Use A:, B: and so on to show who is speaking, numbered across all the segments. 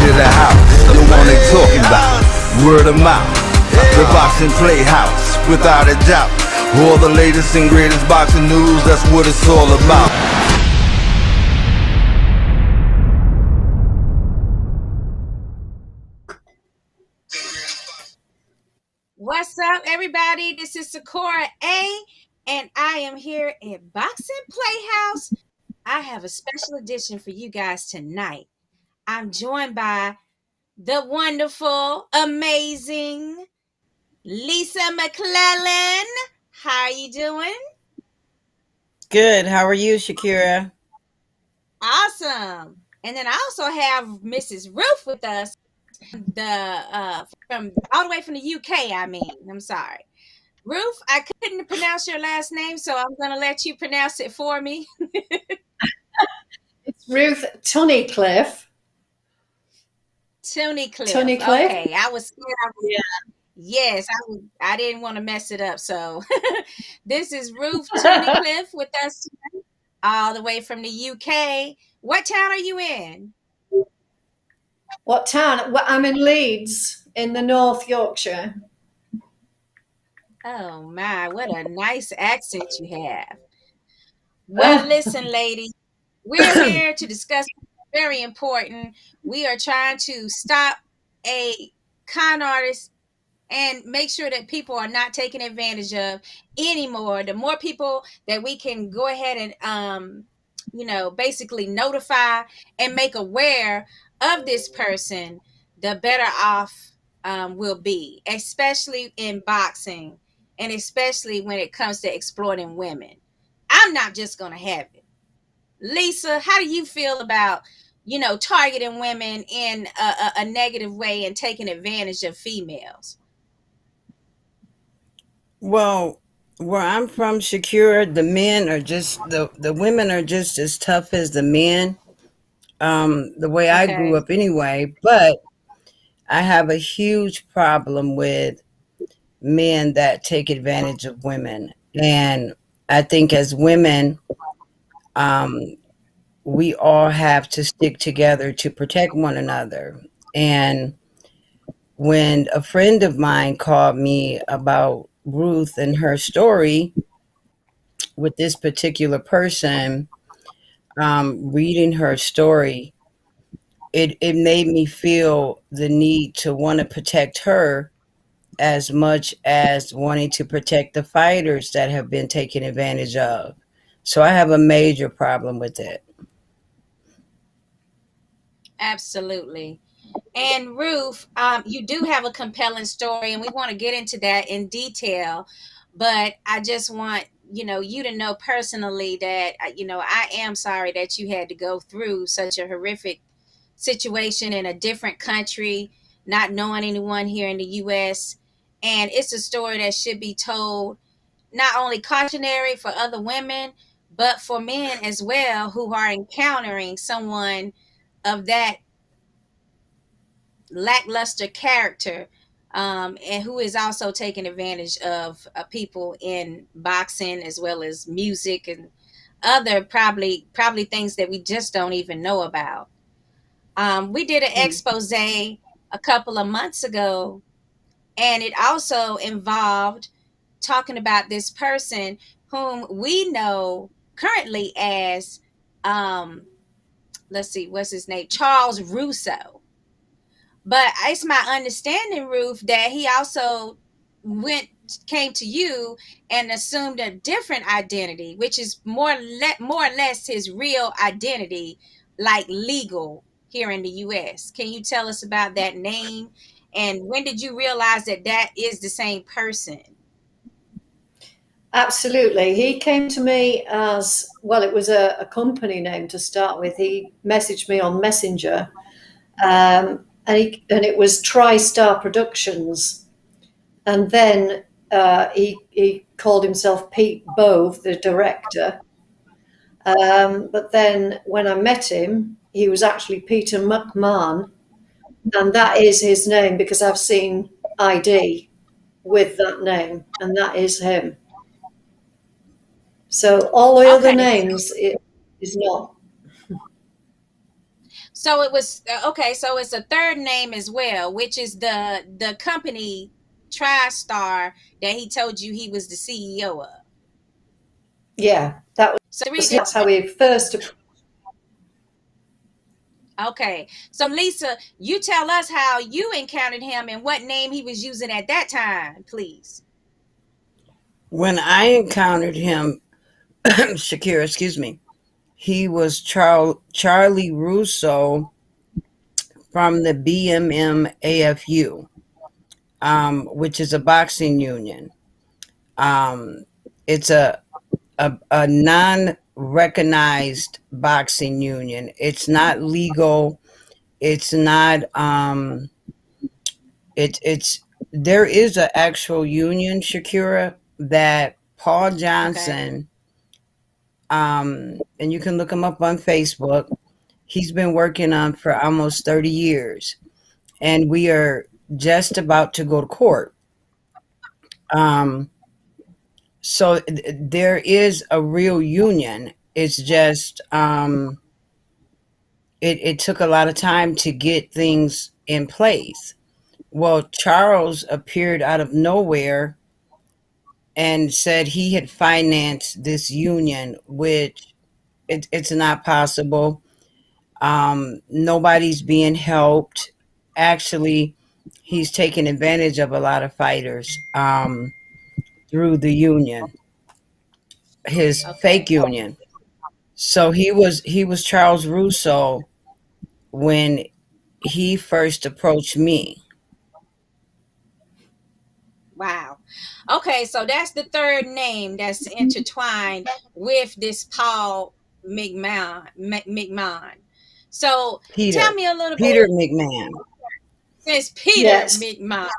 A: clear the house. The one they talking about, word of mouth. The boxing playhouse, without a doubt. All the latest and greatest boxing news, that's what it's all about.
B: What's up, everybody? This is Sakura A, and I am here at Boxing Playhouse. I have a special edition for you guys tonight. I'm joined by the wonderful, amazing Lisa McClellan. How are you doing?
C: Good. How are you, Shakira?
B: Awesome. And then I also have Mrs. Ruth with us, from all the way from the UK. I'm sorry. Ruth, I couldn't pronounce your last name, so I'm going to let you pronounce it for me.
D: It's Ruth Tunnicliffe.
B: Tunnicliffe. Okay, I was scared. Yes, I didn't want to mess it up. So this is Ruth Tunnicliffe with us tonight, all the way from the UK. What town are you in?
D: What town? Well, I'm in Leeds in the North Yorkshire.
B: Oh my, what a nice accent you have. Well, listen, lady, we're here to discuss something very important. We are trying to stop a con artist and make sure that people are not taken advantage of anymore. The more people that we can go ahead and basically notify and make aware of this person, the better off we'll be, especially in boxing and especially when it comes to exploiting women. I'm not just going to have it. Lisa, how do you feel about, targeting women in a negative way and taking advantage of females?
C: Well, where I'm from, Shakira, the men are just the women are just as tough as the men. The way I grew
B: Okay.
C: up, anyway. But I have a huge problem with men that take advantage of women, and I think as women, um, we all have to stick together to protect one another. And when a friend of mine called me about Ruth and her story with this particular person, reading her story, it made me feel the need to want to protect her as much as wanting to protect the fighters that have been taken advantage of. So I have a major problem with it.
B: Absolutely. And Ruth, you do have a compelling story, and we want to get into that in detail. But I just want you to know personally that I am sorry that you had to go through such a horrific situation in a different country, not knowing anyone here in the U.S. And it's a story that should be told, not only cautionary for other women, but for men as well who are encountering someone of that lackluster character, and who is also taking advantage of people in boxing as well as music and other probably things that we just don't even know about. We did an expose a couple of months ago, and it also involved talking about this person whom we know currently as, let's see, what's his name, Charles Russo. But it's my understanding, Ruth, that he also came to you and assumed a different identity, which is more or less his real identity, like legal here in the U.S. Can you tell us about that name, and when did you realize that that is the same person?
D: Absolutely. He came to me as, well, it was a company name to start with. He messaged me on Messenger, and it was TriStar Productions. And then he called himself Pete Bove, the director. But then when I met him, he was actually Peter McMahon, and that is his name because I've seen ID with that name, and that is him. So all the other
B: Okay.
D: names is not.
B: So it was okay. So it's a third name as well, which is the company TriStar that he told you he was the CEO of.
D: Yeah, that
B: So
D: was that's how we first.
B: okay. So Lisa, you tell us how you encountered him and what name he was using at that time, please.
C: When I encountered him, Shakira, excuse me, he was Charlie Russo from the BMM which is a boxing union. It's a non-recognized boxing union. It's not legal. It's not. It's there is an actual union, Shakira, that Paul
B: Okay.
C: Johnson. And you can look him up on Facebook. He's been working on for almost 30 years, and we are just about to go to court. Um, so there is a real union. It's just it took a lot of time to get things in place. Well, Charles appeared out of nowhere and said he had financed this union, which it's not possible. Nobody's being helped. Actually, he's taking advantage of a lot of fighters through the union, his fake
B: Okay.
C: union. So he was Charles Russo when he first approached me.
B: Wow. Okay, so that's the third name that's intertwined with this Paul McMahon. So tell
C: Peter.
B: me a little bit
C: Peter McMahon.
B: since Peter
D: Yes,
B: McMahon.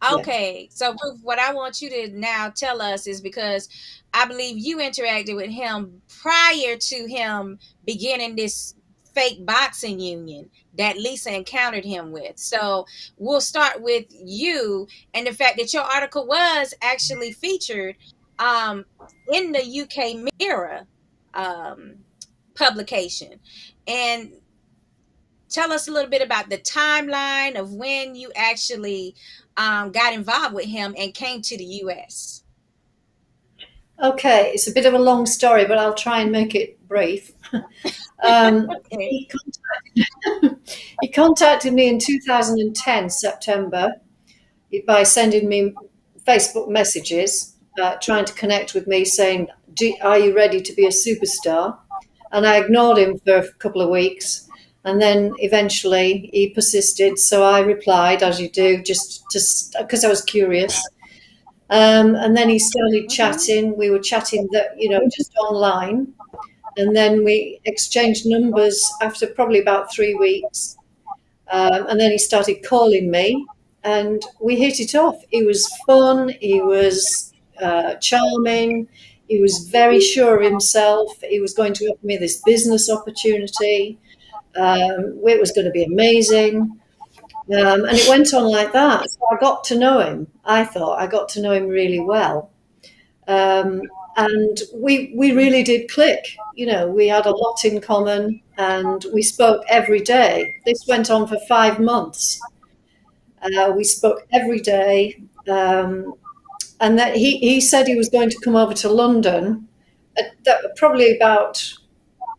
D: yeah.
B: Okay, so Ruth, what I want you to now tell us is because I believe you interacted with him prior to him beginning this fake boxing union that Lisa encountered him with. So we'll start with you and the fact that your article was actually featured um, in the UK Mirror um, publication. And tell us a little bit about the timeline of when you actually got involved with him and came to the US.
D: Okay, it's a bit of a long story, but I'll try and make it brief. Um,
B: Okay.
D: he contacted me in 2010 September by sending me Facebook messages, trying to connect with me, saying, "Are you ready to be a superstar?" And I ignored him for a couple of weeks, and then eventually he persisted. So I replied, as you do, just because I was curious. And then he started
B: Mm-hmm.
D: chatting. We were chatting just online, and then we exchanged numbers after probably about 3 weeks. And then he started calling me, and we hit it off. He was fun. He was charming. He was very sure of himself. He was going to offer me this business opportunity. It was going to be amazing. And it went on like that. So I got to know him. I thought I got to know him really well. And we really did click. We had a lot in common, and we spoke every day. This went on for 5 months. We spoke every day, and that he said he was going to come over to London. Probably about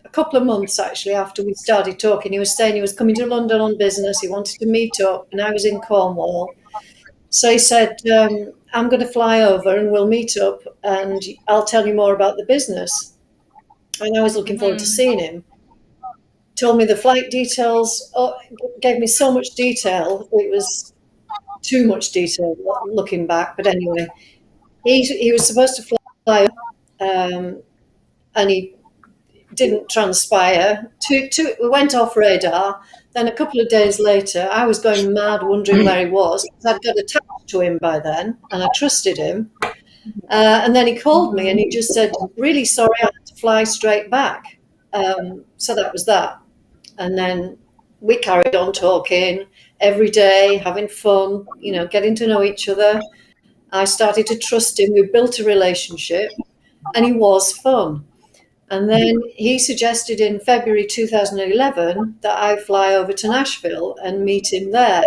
D: a couple of months actually after we started talking. He was saying he was coming to London on business. He wanted to meet up, and I was in Cornwall. So he said, I'm going to fly over and we'll meet up and I'll tell you more about the business. And I was looking forward to
B: Mm-hmm.
D: seeing him. Told me the flight details, gave me so much detail. It was too much detail looking back. But anyway, he was supposed to fly and he didn't transpire. We went off radar. Then a couple of days later, I was going mad wondering where he was. I'd got attached to him by then, and I trusted him. And then he called me, and he just said, "Really sorry, I had to fly straight back." So that was that. And then we carried on talking every day, having fun, getting to know each other. I started to trust him. We built a relationship, and he was fun. And then he suggested in February 2011 that I fly over to Nashville and meet him there.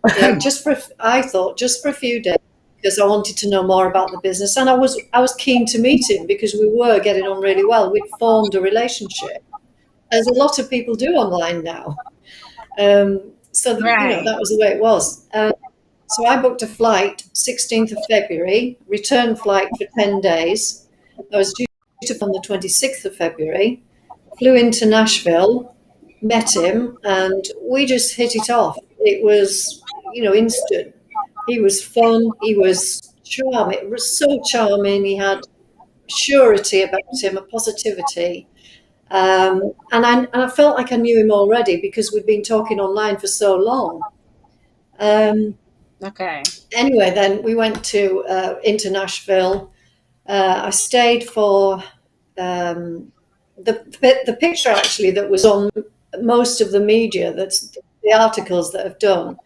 D: I thought just for a few days, because I wanted to know more about the business, and I was keen to meet him because we were getting on really well. We'd formed a relationship, as a lot of people do online now.
B: Right.
D: That was the way it was. So I booked a flight 16th of February, return flight for 10 days. I was due to on the 26th of February, flew into Nashville, met him, and we just hit it off. It was, instant. He was fun. He was charming. It was so charming. He had surety about him, a positivity. And I felt like I knew him already because we'd been talking online for so long.
B: Okay.
D: Anyway, then we went into Nashville. I stayed for the picture actually that was on most of the media. That's the articles that have done.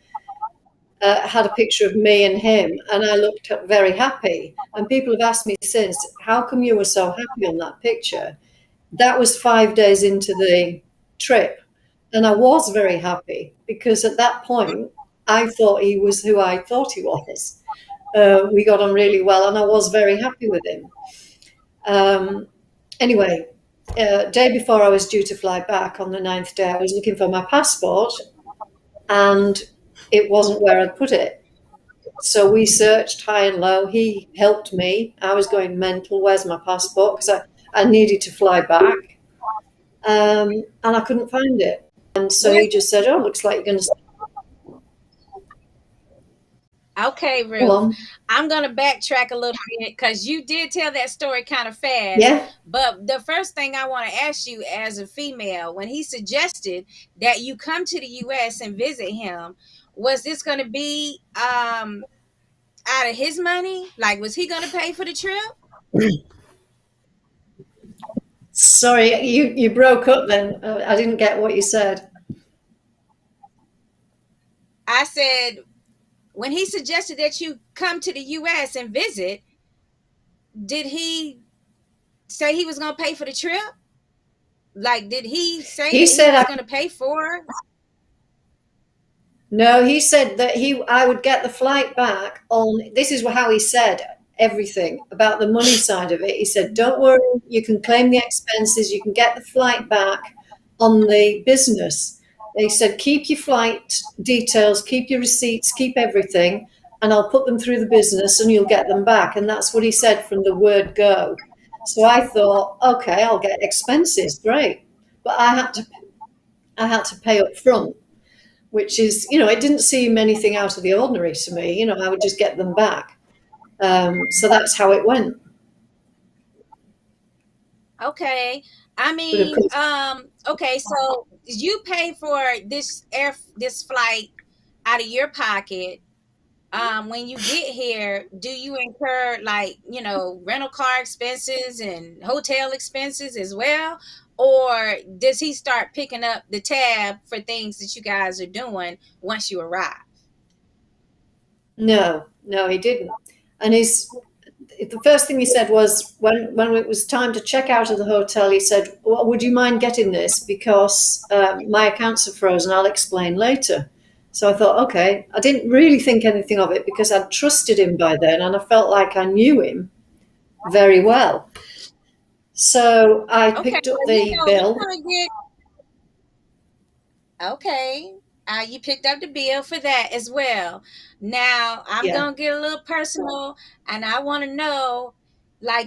D: Had a picture of me and him, and I looked very happy. And people have asked me since, how come you were so happy on that picture? That was 5 days into the trip, and I was very happy because at that point I thought he was who I thought he was. We got on really well, and I was very happy with him. Anyway, day before I was due to fly back on the 9th day, I was looking for my passport, and it wasn't where I'd put it. So we searched high and low. He helped me. I was going mental. Where's my passport? Because I needed to fly back. And I couldn't find it. And so he just said, oh, looks like you're going to...
B: Okay, Ruth. I'm going to backtrack a little bit because you did tell that story kind of fast.
D: Yeah.
B: But the first thing I want to ask you as a female, when he suggested that you come to the U.S. and visit him, was this going to be out of his money? Like, was he going to pay for the trip?
D: Sorry, you broke up then. I didn't get what you said.
B: I said, when he suggested that you come to the U.S. and visit, did he say he was going to pay for the trip? Like, did he say he was going to pay for it?
D: No, he said that I would get the flight back on, this is how he said everything about the money side of it. He said, don't worry, you can claim the expenses, you can get the flight back on the business. They said, keep your flight details, keep your receipts, keep everything, and I'll put them through the business and you'll get them back. And that's what he said from the word go. So I thought, okay, I'll get expenses, great. But I had to pay up front, which is, it didn't seem anything out of the ordinary to me. I would just get them back. So that's how it went.
B: Okay. I mean, okay, so you pay for this flight out of your pocket. When you get here, do you incur rental car expenses and hotel expenses as well? Or does he start picking up the tab for things that you guys are doing once you arrive?
D: No, he didn't. And the first thing he said was when it was time to check out of the hotel, he said, well, would you mind getting this? Because my accounts are frozen. I'll explain later. So I thought, okay. I didn't really think anything of it because I'd trusted him by then and I felt like I knew him very well. So I picked up the bill.
B: Okay. You picked up the bill for that as well. Now, I'm going to get a little personal, and I want to know,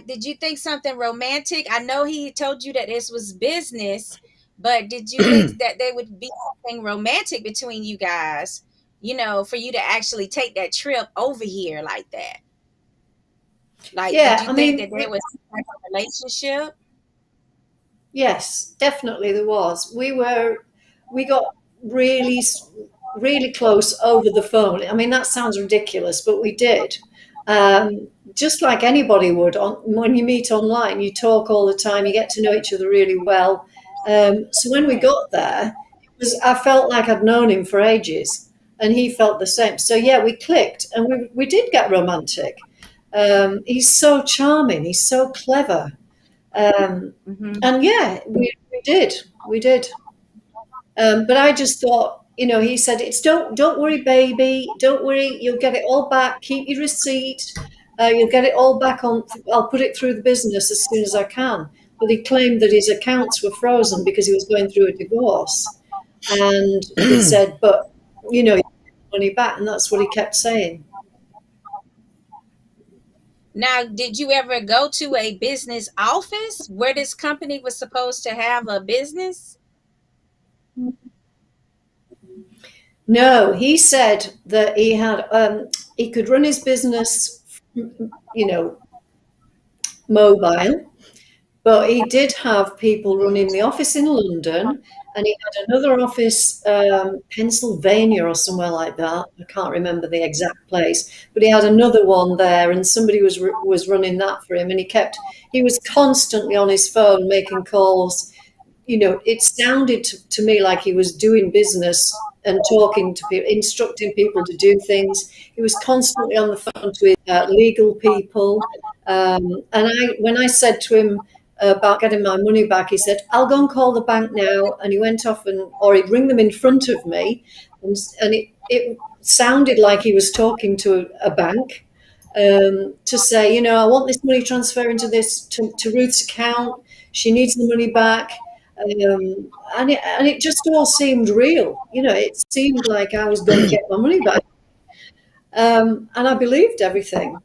B: did you think something romantic? I know he told you that this was business, but did you think that there would be something romantic between you guys, for you to actually take that trip over here like that? Did you think that there was a relationship?
D: Yes, definitely there was. We got really, really close over the phone. I mean, that sounds ridiculous, but we did. Just like anybody would. When you meet online, you talk all the time, you get to know each other really well. So when we got there, I felt like I'd known him for ages, and he felt the same. So yeah, we clicked, and we did get romantic. He's so charming. He's so clever.
B: Mm-hmm.
D: And yeah, we did. But I just thought, he said, "It's don't worry, baby, don't worry, you'll get it all back. Keep your receipt. You'll get it all back on. I'll put it through the business as soon as I can." But he claimed that his accounts were frozen because he was going through a divorce, and he said, "But you get money back," and that's what he kept saying.
B: Now, did you ever go to a business office where this company was supposed to have a business?
D: No, he said that he could run his business, mobile, but he did have people running the office in London, and he had another office, Pennsylvania or somewhere like that. I can't remember the exact place, but he had another one there, and somebody was running that for him, and he was constantly on his phone making calls. It sounded to me like he was doing business and talking to people, instructing people to do things. He was constantly on the phone to legal people. And when I said to him about getting my money back, he said, "I'll go and call the bank now." And he went off, or he'd ring them in front of me. And it sounded like he was talking to a bank to say, "I want this money transferring to Ruth's account. She needs the money back." And it just all seemed real. It seemed like I was going to get my money back. And I believed everything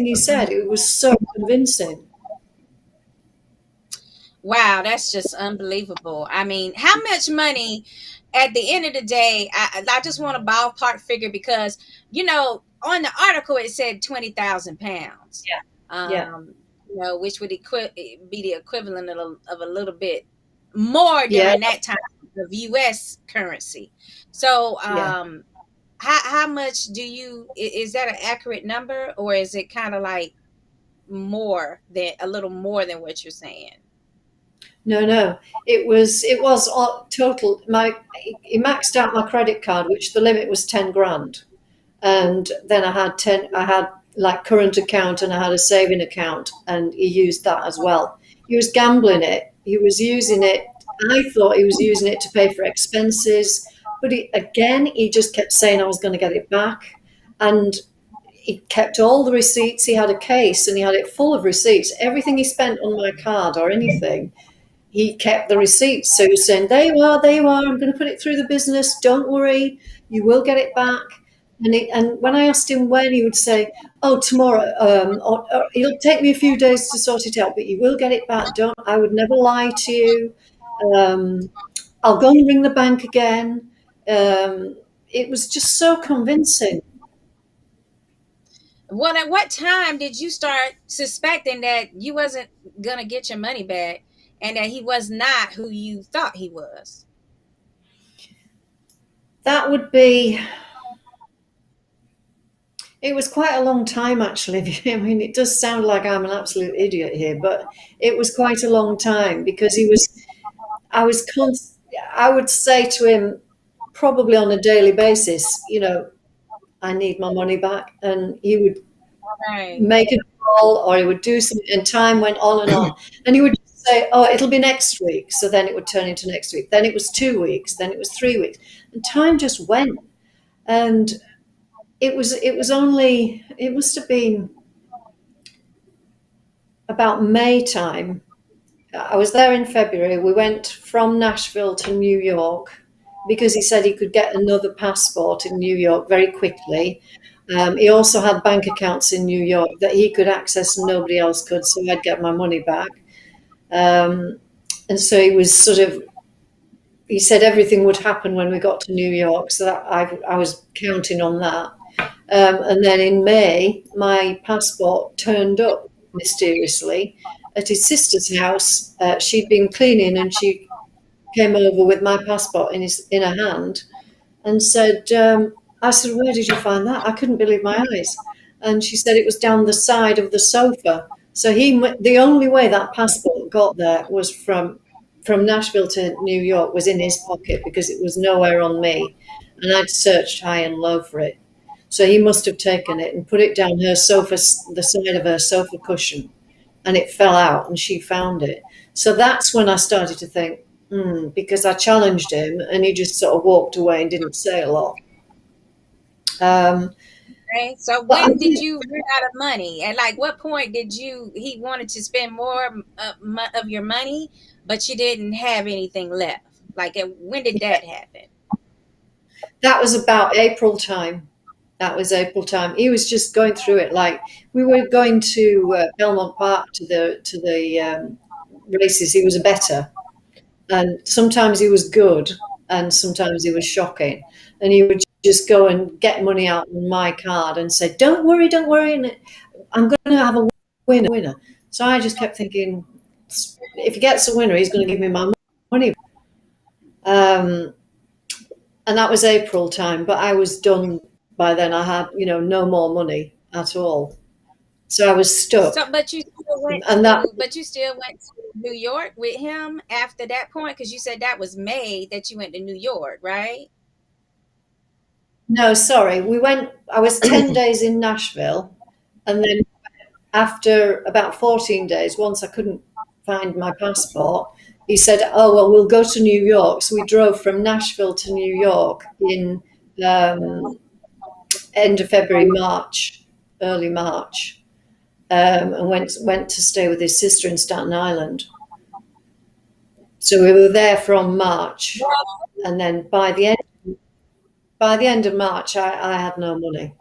D: he said. It was so convincing.
B: Wow, that's just unbelievable. I mean, how much money at the end of the day? I just want a ballpark figure because, on the article it said 20,000 pounds.
D: Yeah.
B: Which would be the equivalent of a little bit more during that time of U.S. currency. So, how much is that an accurate number, or is it kind of like a little more than what you're saying?
D: No, it was total. He maxed out my credit card, which the limit was 10 grand, and then I had like current account, and I had a saving account, and he used that as well. He was gambling it. He was using it. I thought he was using it to pay for expenses, but he just kept saying I was going to get it back, and he kept all the receipts. He had a case, and he had it full of receipts. Everything he spent on my card or anything, he kept the receipts. So he was saying, "There you are, I'm going to put it through the business. Don't worry, you will get it back." And when I asked him when, he would say, "Oh, tomorrow, or it'll take me a few days to sort it out, but you will get it back. I would never lie to you. I'll go and ring the bank again." It was just so convincing.
B: Well, at what time did you start suspecting that you wasn't going to get your money back and that he was not who you thought he was?
D: That would be... It was quite a long time, actually. I mean, it does sound like I'm an absolute idiot here, but it was quite a long time because I would say to him probably on a daily basis, "I need my money back." And he would make a call, or he would do something, and time went on and on. And he would say, "Oh, it'll be next week." So then it would turn into next week. Then it was 2 weeks. Then it was 3 weeks. And time just went. And it must have been about May time. I was there in February. We went from Nashville to New York because he said he could get another passport in New York very quickly. He also had bank accounts in New York that he could access and nobody else could, so I'd get my money back. And so he said everything would happen when we got to New York, so that I was counting on that. And then in May, my passport turned up mysteriously at his sister's house. She'd been cleaning, and she came over with my passport in her hand and said, I said, "Where did you find that?" I couldn't believe my eyes. And she said it was down the side of the sofa. So the only way that passport got there was from Nashville to New York was in his pocket, because it was nowhere on me. And I'd searched high and low for it. So he must have taken it and put it down her sofa, the side of her sofa cushion. and it fell out, and she found it. So that's when I started to think, because I challenged him, and he just sort of walked away and didn't say a lot.
B: Okay. So when did you run out of money? And like what point did he wanted to spend more of your money, but you didn't have anything left? Like when did that happen?
D: That was about April time. That was April time. He was just going through it. Like we were going to Belmont Park to the races. He was a bettor, and sometimes he was good, and sometimes he was shocking. And he would just go and get money out on my card and say, don't worry, and I'm going to have a winner. So I just kept thinking, if he gets a winner, he's going to give me my money. And that was April time, but I was done by then. I had, no more money at all. So I was stuck.
B: So, but you still went to New York with him after that point, because you said that was May that you went to New York, right?
D: No, sorry. I was 10 days in Nashville, and then after about 14 days, once I couldn't find my passport, he said, oh, well, we'll go to New York. So we drove from Nashville to New York in end of February, early March, and went to stay with his sister in Staten Island. So we were there from March, and then by the end of March, I had no money.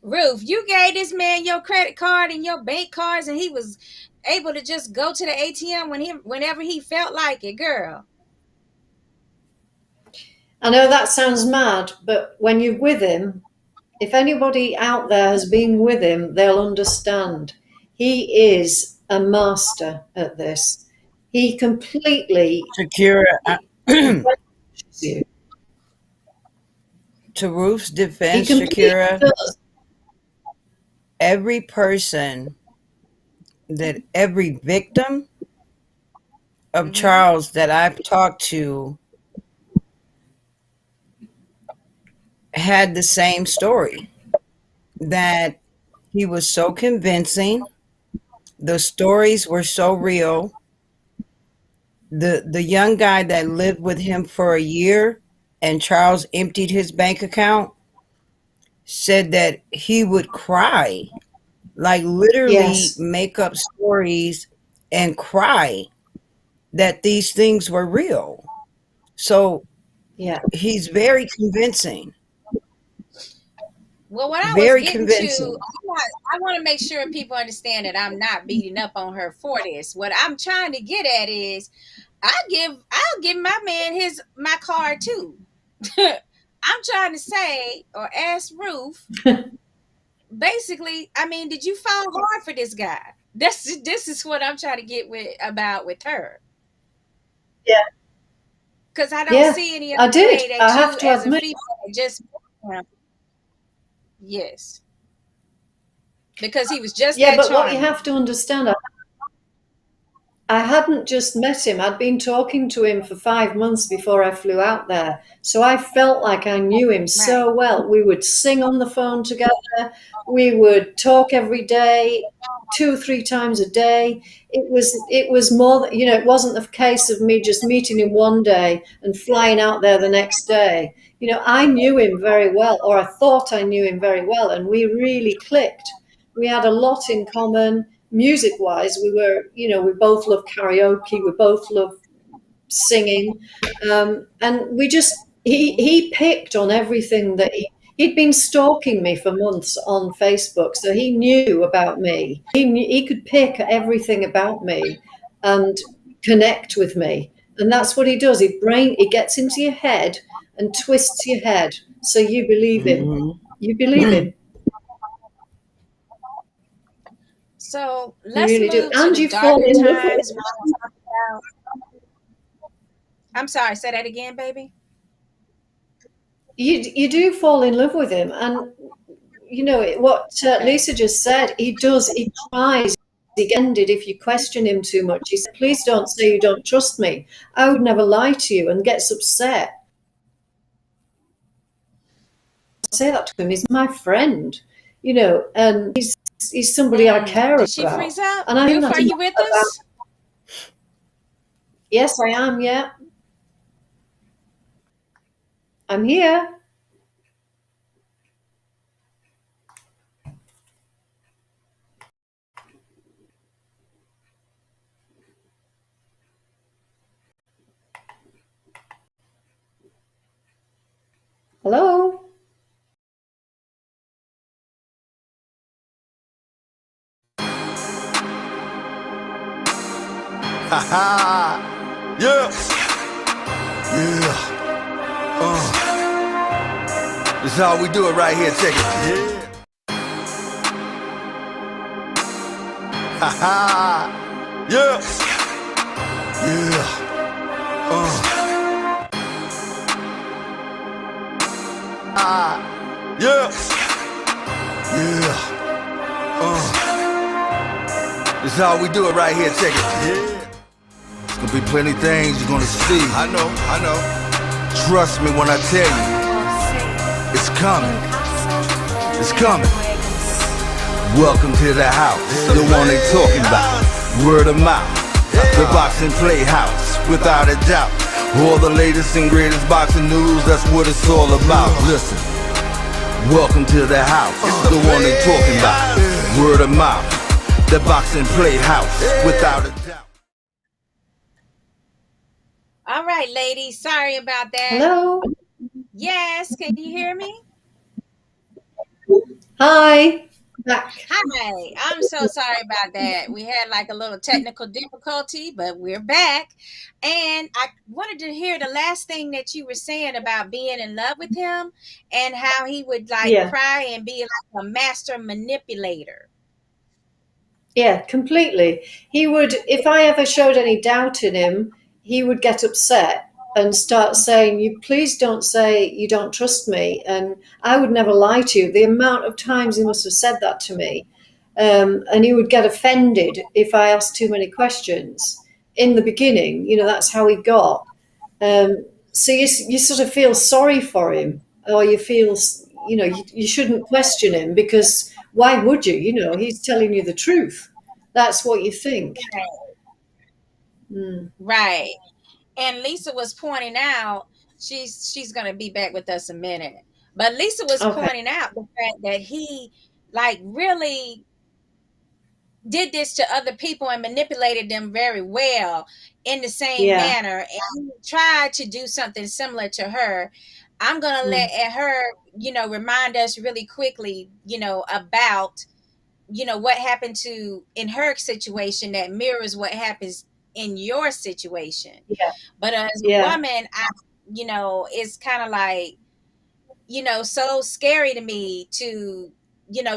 B: Ruth, you gave this man your credit card and your bank cards, and he was able to just go to the ATM whenever he felt like it, girl.
D: I know that sounds mad, but when you're with him, if anybody out there has been with him, they'll understand. He is a master at this. He completely...
C: Sakura, to Ruth's defense, Sakura, every victim of Charles that I've talked to had the same story, that he was so convincing. The stories were so real. The young guy that lived with him for a year and Charles emptied his bank account said that he would cry, like literally make up stories and cry that these things were real. So he's very convincing.
B: Well, what I was getting to, I want to make sure people understand that I'm not beating up on her for this. What I'm trying to get at is, I'll give my man my card too. I'm trying to say, or ask Ruth, basically, I mean, did you fall hard for this guy? This is what I'm trying to get with her.
D: Yeah.
B: Because I don't see any other way that
D: I
B: you
D: have to
B: as
D: admit.
B: a female just... Yes. Because he was just that
D: but
B: charming.
D: What you have to understand, I hadn't just met him. I'd been talking to him for 5 months before I flew out there. So I felt like I knew him so well. We would sing on the phone together. We would talk every day, 2 or 3 times a day. It was more, it wasn't the case of me just meeting him one day and flying out there the next day. I knew him very well, or I thought I knew him very well, and we really clicked. We had a lot in common. Music-wise, we both love karaoke. We both love singing, and he picked on everything that he'd been stalking me for months on Facebook, so he knew about me. He could pick everything about me and connect with me, and that's what he does. He gets into your head and twists your head so you believe him.
C: Mm-hmm.
D: You believe him.
B: So let's
D: really
B: move
D: do. And
B: to
D: you
B: the
D: fall
B: darker
D: in love
B: times.
D: with
B: I'm sorry, say that again, baby.
D: You do fall in love with him, and what Lisa just said. He tries. He ended if you question him too much. He said, "Please don't say you don't trust me. I would never lie to you," and gets upset. I say that to him. He's my friend, and he's he's somebody I care
B: Did she
D: about.
B: freeze up?
D: And I think
B: Ruth,
D: that's
B: are you with us?
D: Yes, I am. Yeah, I'm here. Hello.
A: Haha. Yeah. Yeah. This is how we do it right here. Check it. Yeah. Haha. Yeah. Yeah. Yeah. Yeah. This is how we do it right here. Check it. Yeah. There's gonna be plenty things you're gonna see. I know. Trust me when I tell you, it's coming. It's coming. Welcome to the house, the one they talking about. Word of mouth, the boxing playhouse, without a doubt. All the latest and greatest boxing news, that's what it's all about. Listen, welcome to the house, the one they talking about. Word of mouth, the boxing playhouse, without a doubt.
B: All right, ladies. Sorry about that.
D: Hello.
B: Yes, can you hear me?
D: Hi. Back.
B: Hi. I'm so sorry about that. We had like a little technical difficulty, but we're back. And I wanted to hear the last thing that you were saying about being in love with him and how he would like cry and be like a master manipulator.
D: Yeah, completely. He would, if I ever showed any doubt in him, he would get upset and start saying, "You please don't say you don't trust me." And I would never lie to you. The amount of times he must have said that to me. And he would get offended if I asked too many questions. In the beginning, that's how he got. So you sort of feel sorry for him, or you feel, you shouldn't question him, because why would you? He's telling you the truth. That's what you think.
B: Right. And Lisa was pointing out, she's going to be back with us a minute. But Lisa was pointing out the fact that he like really did this to other people and manipulated them very well in the same manner. And he tried to do something similar to her. I'm going to let her, remind us really quickly, about, what happened in her situation that mirrors what happens in your situation. But as a woman, it's kind of like, so scary to me to,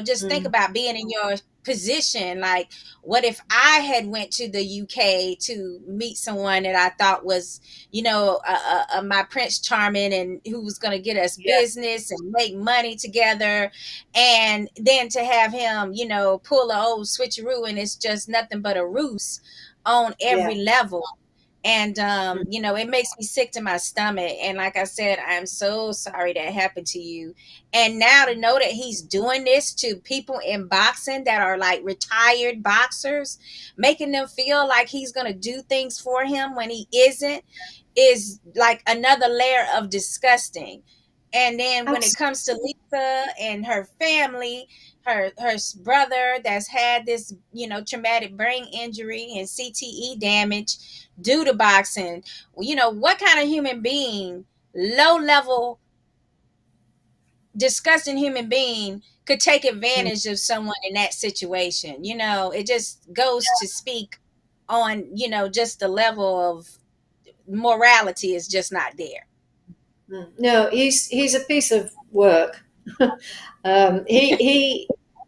B: just think about being in your position. Like, what if I had went to the UK to meet someone that I thought was, my Prince Charming, and who was going to get us business and make money together, and then to have him, pull an old switcheroo, and it's just nothing but a ruse on every level. And, it makes me sick to my stomach. And like I said, I'm so sorry that happened to you. And now to know that he's doing this to people in boxing that are like retired boxers, making them feel like he's going to do things for him when he isn't, is like another layer of disgusting. And then when it comes to Lisa and her family, her brother that's had this, traumatic brain injury and CTE damage due to boxing, what kind of human being, low level, disgusting human being could take advantage of someone in that situation? It just goes to speak on, just the level of morality is just not there.
D: No, he's a piece of work.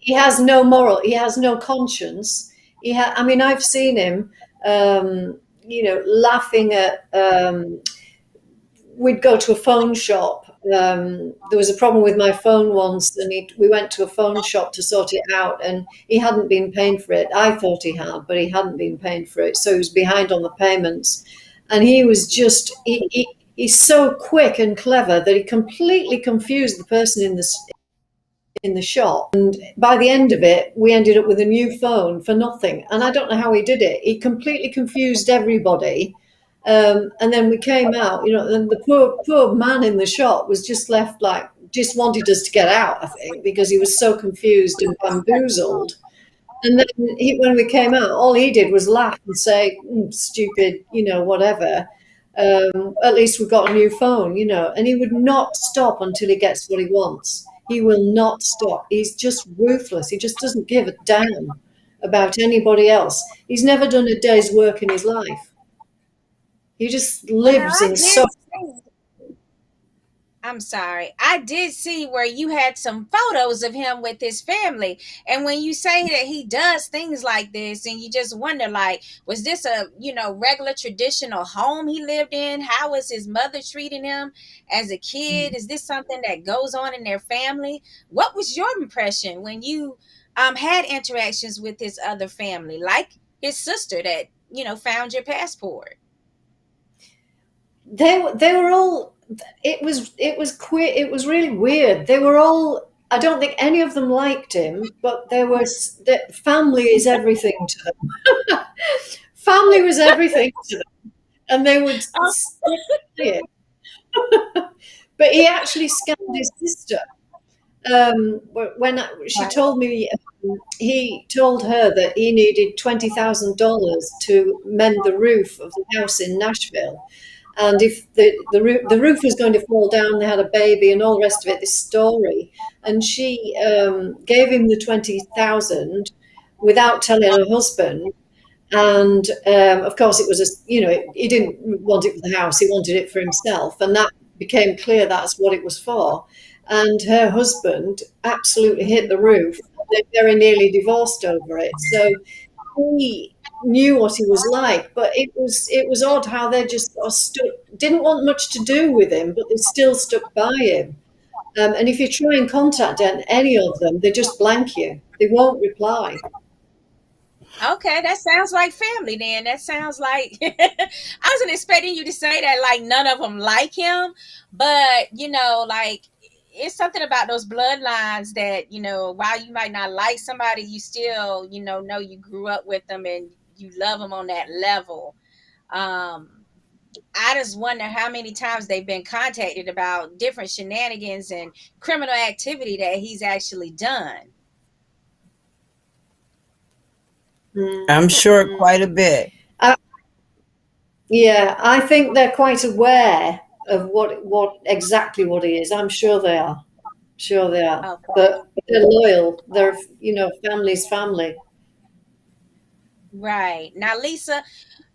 D: He has no moral. He has no conscience. I've seen him, laughing at. We'd go to a phone shop. There was a problem with my phone once, and we went to a phone shop to sort it out, and he hadn't been paying for it. I thought he had, but he hadn't been paying for it, so he was behind on the payments. And he was just, he's so quick and clever that he completely confused the person in the in the shop. And by the end of it, we ended up with a new phone for nothing. And I don't know how he did it. He completely confused everybody. And then we came out, and the poor man in the shop was just left just wanted us to get out, I think, because he was so confused and bamboozled. And then when we came out, all he did was laugh and say, stupid, whatever. At least we got a new phone, and he would not stop until he gets what he wants. He will not stop. He's just ruthless. He just doesn't give a damn about anybody else. He's never done a day's work in his life. He just lives in so.
B: I'm sorry. I did see where you had some photos of him with his family. And when you say that he does things like this, and you just wonder, was this a, regular traditional home he lived in? How was his mother treating him as a kid? Is this something that goes on in their family? What was your impression when you had interactions with his other family, like his sister that, found your passport?
D: They were all. It was queer. It was really weird. They were all. I don't think any of them liked him, but family is everything to them. Family was everything to them, and they would say it. But he actually scammed his sister. When she told me, he told her that he needed $20,000 to mend the roof of the house in Nashville. And if the roof was going to fall down, they had a baby and all the rest of it, this story. And she gave him the 20,000 without telling her husband. And of course, it was he didn't want it for the house; he wanted it for himself, and that became clear that's what it was for. And her husband absolutely hit the roof. They very nearly divorced over it. So he knew what he was like, but it was odd how they just didn't want much to do with him, but they still stuck by him. And if you try and contact any of them, they just blank you. They won't reply.
B: Okay, that sounds like family then. That sounds like I wasn't expecting you to say that none of them like him, but it's something about those bloodlines that, while you might not like somebody, you still, know you grew up with them and you love them on that level. I just wonder how many times they've been contacted about different shenanigans and criminal activity that he's actually done.
C: I'm sure quite a bit.
D: Yeah, I think they're quite aware of what exactly what he is. I'm sure they are. Okay. But they're loyal. They're family's family.
B: Right. Now, Lisa,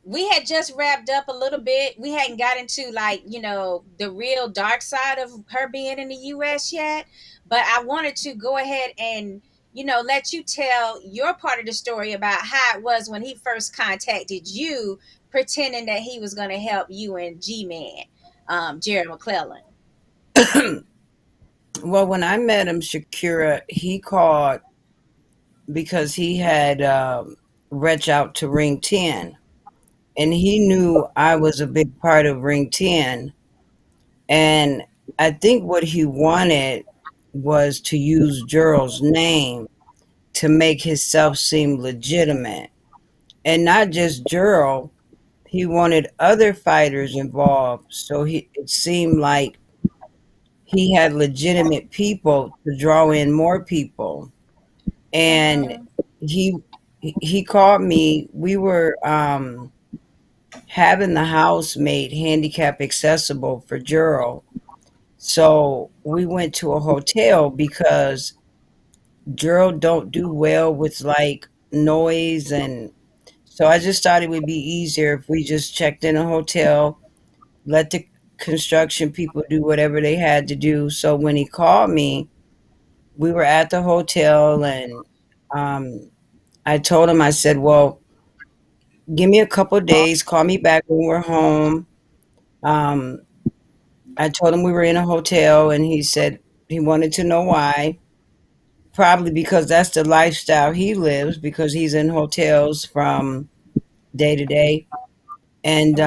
B: we had just wrapped up a little bit. We hadn't got into the real dark side of her being in the US yet, but I wanted to go ahead and let you tell your part of the story about how it was when he first contacted you, pretending that he was going to help you and G-Man, Jerry McClellan.
C: Well, when I met him, Sakura, he called because he had reached out to Ring 10, and he knew I was a big part of Ring 10. And I think what he wanted was to use Gerald's name to make himself seem legitimate. And not just Gerald, he wanted other fighters involved. So it seemed like he had legitimate people to draw in more people. And he called me. We were having the house made handicap accessible for Gerald. So we went to a hotel because Gerald don't do well with noise, and so I just thought it would be easier if we just checked in a hotel, let the construction people do whatever they had to do. So when he called me, we were at the hotel, and I told him, I said, well, give me a couple of days, call me back when we're home. I told him we were in a hotel, and he said he wanted to know why. Probably because that's the lifestyle he lives, because he's in hotels from day to day. And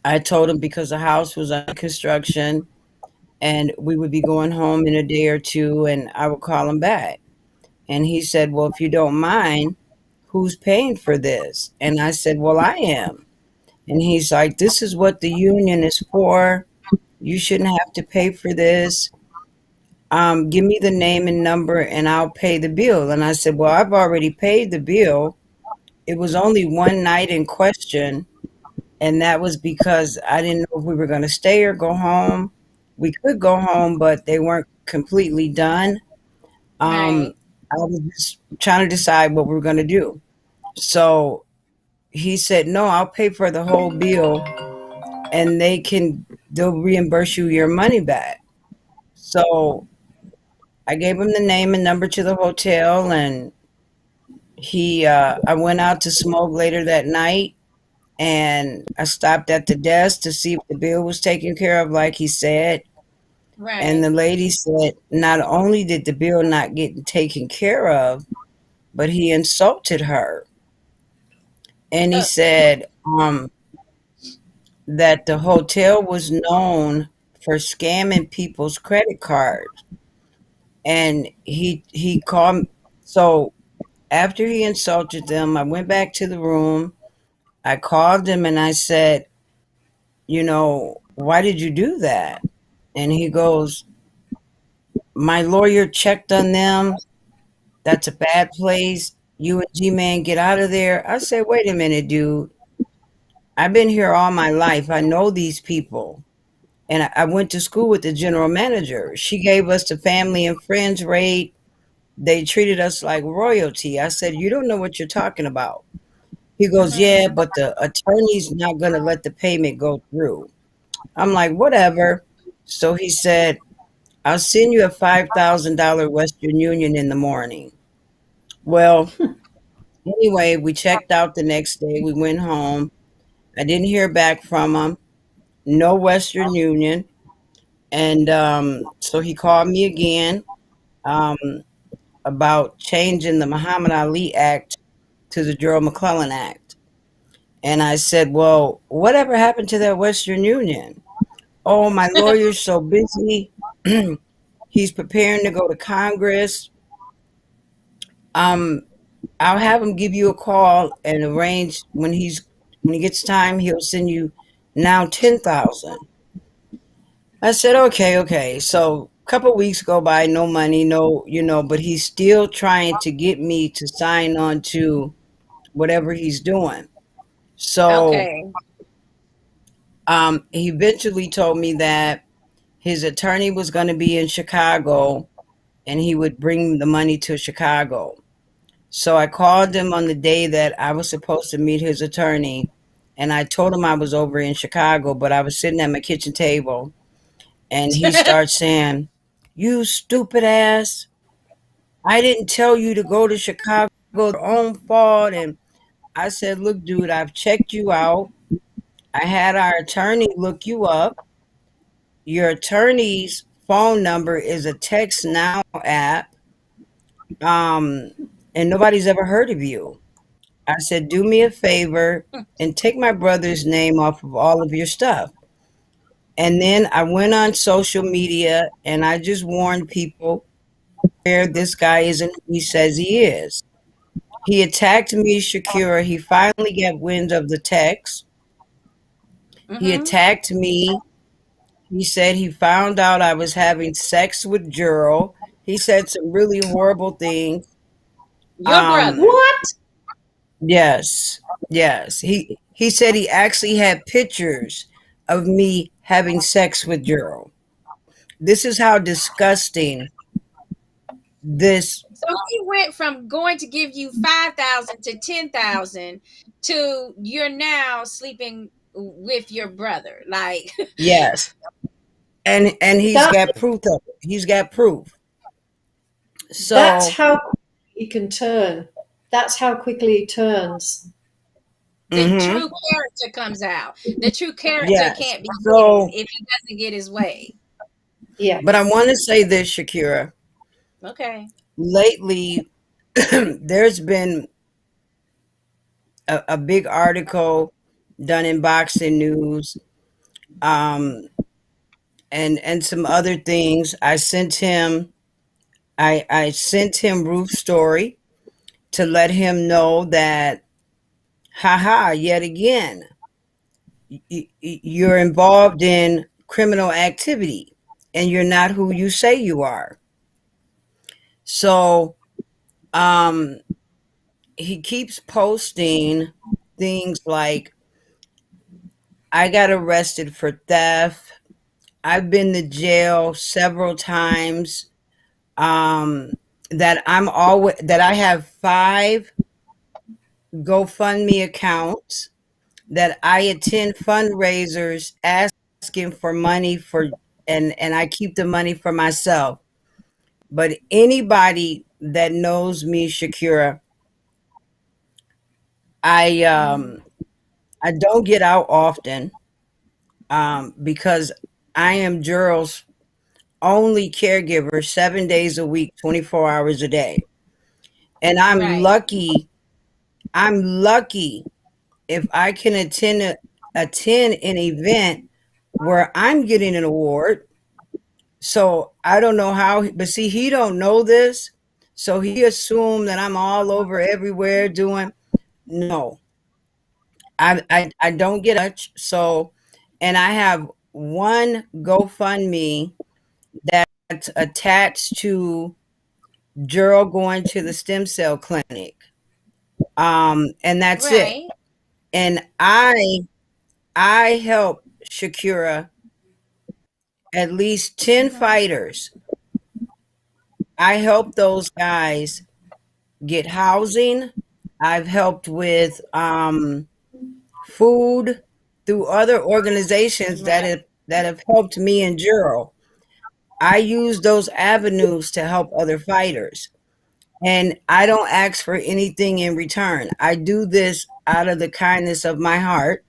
C: I told him because the house was under construction, and we would be going home in a day or two, and I would call him back. And he said, well, if you don't mind, who's paying for this? And I said, well, I am. And he's like, this is what the union is for. You shouldn't have to pay for this. Give me the name and number and I'll pay the bill. And I said, well, I've already paid the bill. It was only one night in question. And that was because I didn't know if we were going to stay or go home. We could go home, but they weren't completely done.
B: Right.
C: I was just trying to decide what we were going to do. So he said, no, I'll pay for the whole bill and they'll reimburse you your money back. So I gave him the name and number to the hotel, and I went out to smoke later that night, and I stopped at the desk to see if the bill was taken care of, like he said. And
B: Right.
C: the lady said, not only did the bill not get taken care of, but he insulted her. And he
B: Uh,
C: said that the hotel was known for scamming people's credit cards. And he called. So after he insulted them, I went back to the room. I called him and I said, why did you do that? And he goes, my lawyer checked on them. That's a bad place. You and G Man, get out of there. I said, wait a minute, dude. I've been here all my life. I know these people. And I went to school with the general manager. She gave us the family and friends rate. They treated us like royalty. I said, you don't know what you're talking about. He goes,
B: mhm.
C: yeah, but the attorney's not going to let the payment go through. I'm like, whatever. So he said, I'll send you a $5,000 Western Union in the morning. Well, anyway, we checked out the next day. We went home. I didn't hear back from him. No Western Union. And so he called me again um, about changing the Muhammad Ali Act to the Gerald McClellan Act. And I said, well, whatever happened to that Western Union? Oh, my lawyer's so busy. He's preparing to go to Congress. Um, I'll have him give you a call and arrange when he gets time, he'll send you now 10,000. I said, okay, okay. So a couple weeks go by, no money, no, but he's still trying to get me to sign on to whatever he's doing. So
B: Okay.
C: he eventually told me that his attorney was going to be in Chicago and he would bring the money to Chicago. So I called him on the day that I was supposed to meet his attorney, and I told him I was over in Chicago, but I was sitting at my kitchen table, and he starts saying, you stupid ass. I didn't tell you to go to Chicago, your own fault. And I said, look, dude, I've checked you out. I had our attorney look you up. Your attorney's phone number is a text now app. Um, and nobody's ever heard of you. I said, do me a favor and take my brother's name off of all of your stuff. And then I went on social media and I just warned people where this guy isn't who he says he is. He attacked me, Shakira. He finally got wind of the text. He
B: Hmm.
C: attacked me. He said he found out I was having sex with Gerald. He said some really horrible things.
B: Your
C: Um,
B: brother.
D: What?
C: yes, yes. He said he actually had pictures of me having sex with Gerald. This is how disgusting this.
B: So he went from going to give you 5,000 to 10,000 to you're now sleeping with your brother. Like,
C: Yes, and he's
D: That
C: got proof of it. He's got proof.
D: that's
C: So,
D: how he can turn. That's how quickly he turns.
B: the
C: hmm
B: true character comes out. The true character
C: yes.
B: can't be hidden
C: So,
B: if he doesn't get his way.
D: Yeah.
C: but I want to say this, Shakira.
B: Okay.
C: Lately, there's been a big article done in Boxing News. Um, and some other things. I sent him Ruth's story to let him know that, haha, yet again, you're involved in criminal activity and you're not who you say you are. So um, he keeps posting things like, I got arrested for theft. I've been to jail several times. Um, that I have 5 GoFundMe accounts, that I attend fundraisers asking for money for, and I keep the money for myself. But anybody that knows me, Shakira, I um I don't get out often, because I am Gerald's only caregiver 7 days a week, 24 hours a day. And
B: Right.
C: I'm lucky if I can attend an event where I'm getting an award. So I don't know how, but see, he don't know this. So he assumed that I'm all over everywhere doing. No, I don't get much. So, and I have one GoFundMe that's attached to Gerald going to the stem cell clinic. And that's it.
B: Right.
C: And I help Shakira at least 10
B: Mhm.
C: fighters. I help those guys get housing. I've helped with food through other organizations
B: Right.
C: that have helped me and Gerald. I use those avenues to help other fighters. And I don't ask for anything in return. I do this out of the kindness of my heart.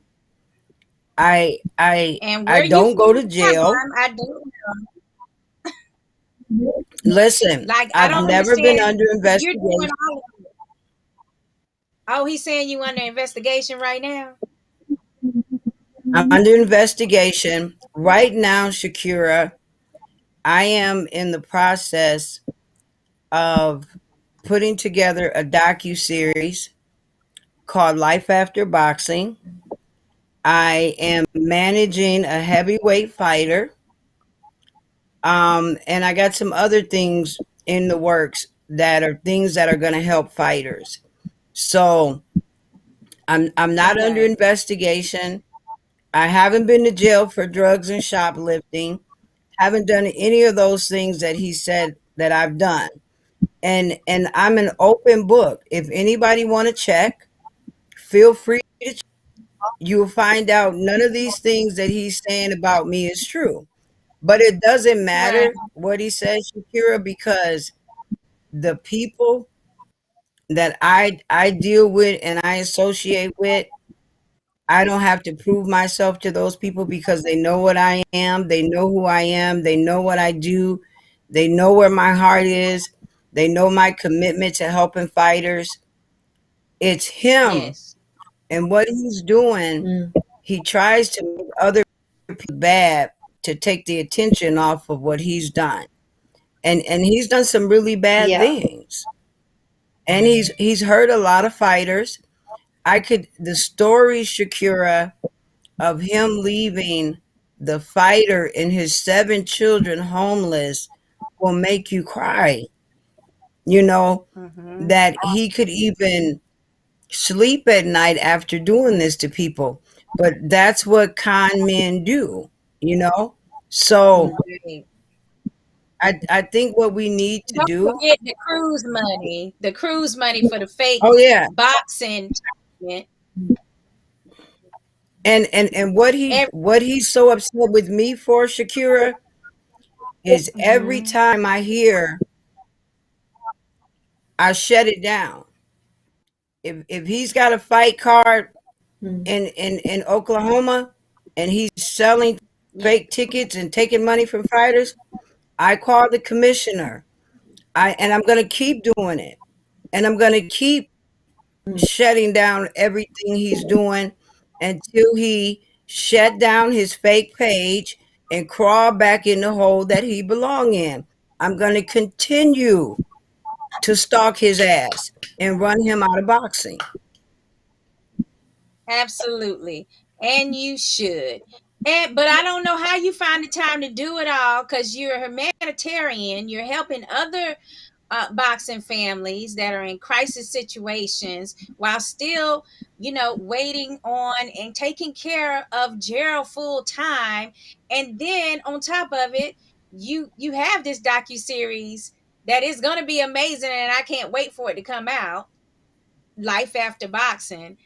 B: And
C: I
B: where you
C: don't go to jail.
B: from, I do
C: Listen,
B: like I
C: I've
B: don't
C: never been
B: understand.
C: under
B: You're doing
C: investigation.
B: all of it. Oh, he's saying you under investigation right now?
C: I'm under investigation right now, Shakira. I am in the process of putting together a docu-series called Life After Boxing. I am managing a heavyweight fighter. And I got some other things in the works that are things that are going to help fighters. So I'm not under
B: Okay.
C: investigation. I haven't been to jail for drugs and shoplifting. Haven't done any of those things that he said that I've done. And I'm an open book. If anybody want to check, feel free to check. You'll find out none of these things that he's saying about me is true. But it doesn't
B: Right.
C: matter what he says, Shakira, because the people that I deal with and I associate with, I don't have to prove myself to those people because they know what I am, they know who I am, they know what I do, they know where my heart is, they know my commitment to helping fighters. It's him
B: Yes.
C: and what he's doing.
D: Mm.
C: He tries to make other people bad to take the attention off of what he's done. And he's done some really bad
D: Yeah.
C: things. And he's hurt a lot of fighters. The story, Shakira, of him leaving the fighter and his 7 children homeless will make you cry. You know,
B: Mhm.
C: that he could even sleep at night after doing this to people. But that's what con men do, you know? So
D: Mm.
B: Right.
C: I think what we need to
B: Don't
C: do.
B: forget the cruise money. The cruise money for the fake
C: Oh yeah.
B: boxing tournament.
C: And what he's so upset with me for, Shakira, is every
B: Mhm.
C: time I hear, I shut it down. If he's got a fight card
D: Mm.
C: in Oklahoma and he's selling
B: Yeah.
C: fake tickets and taking money from fighters, I call the commissioner. And I'm gonna keep doing it. And I'm gonna keep
D: Mm.
C: shutting down everything he's doing until he shut down his fake page, and crawl back in the hole that he belong in. I'm going to continue to stalk his ass and run him out of boxing.
B: Absolutely. And you should. But I don't know how you find the time to do it all, because you're a humanitarian. You're helping other boxing families that are in crisis situations while still, waiting on and taking care of Gerald full time. And then on top of it, you have this docu-series that is going to be amazing, and I can't wait for it to come out, Life After Boxing.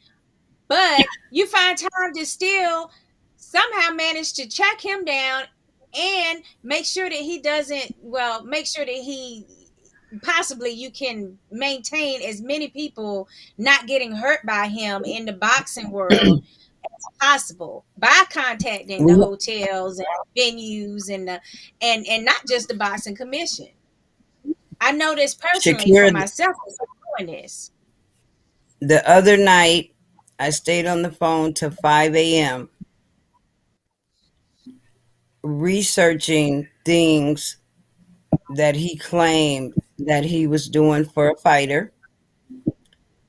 B: But you find time to still somehow manage to track him down and make sure that he doesn't, make sure that he possibly you can maintain as many people not getting hurt by him in the boxing world as possible by contacting the hotels and venues and not just the boxing commission. I know this personally
C: Shakira,
B: for myself as I'm doing this.
C: The other night, I stayed on the phone till 5 a.m. researching things that he claimed that he was doing for a fighter.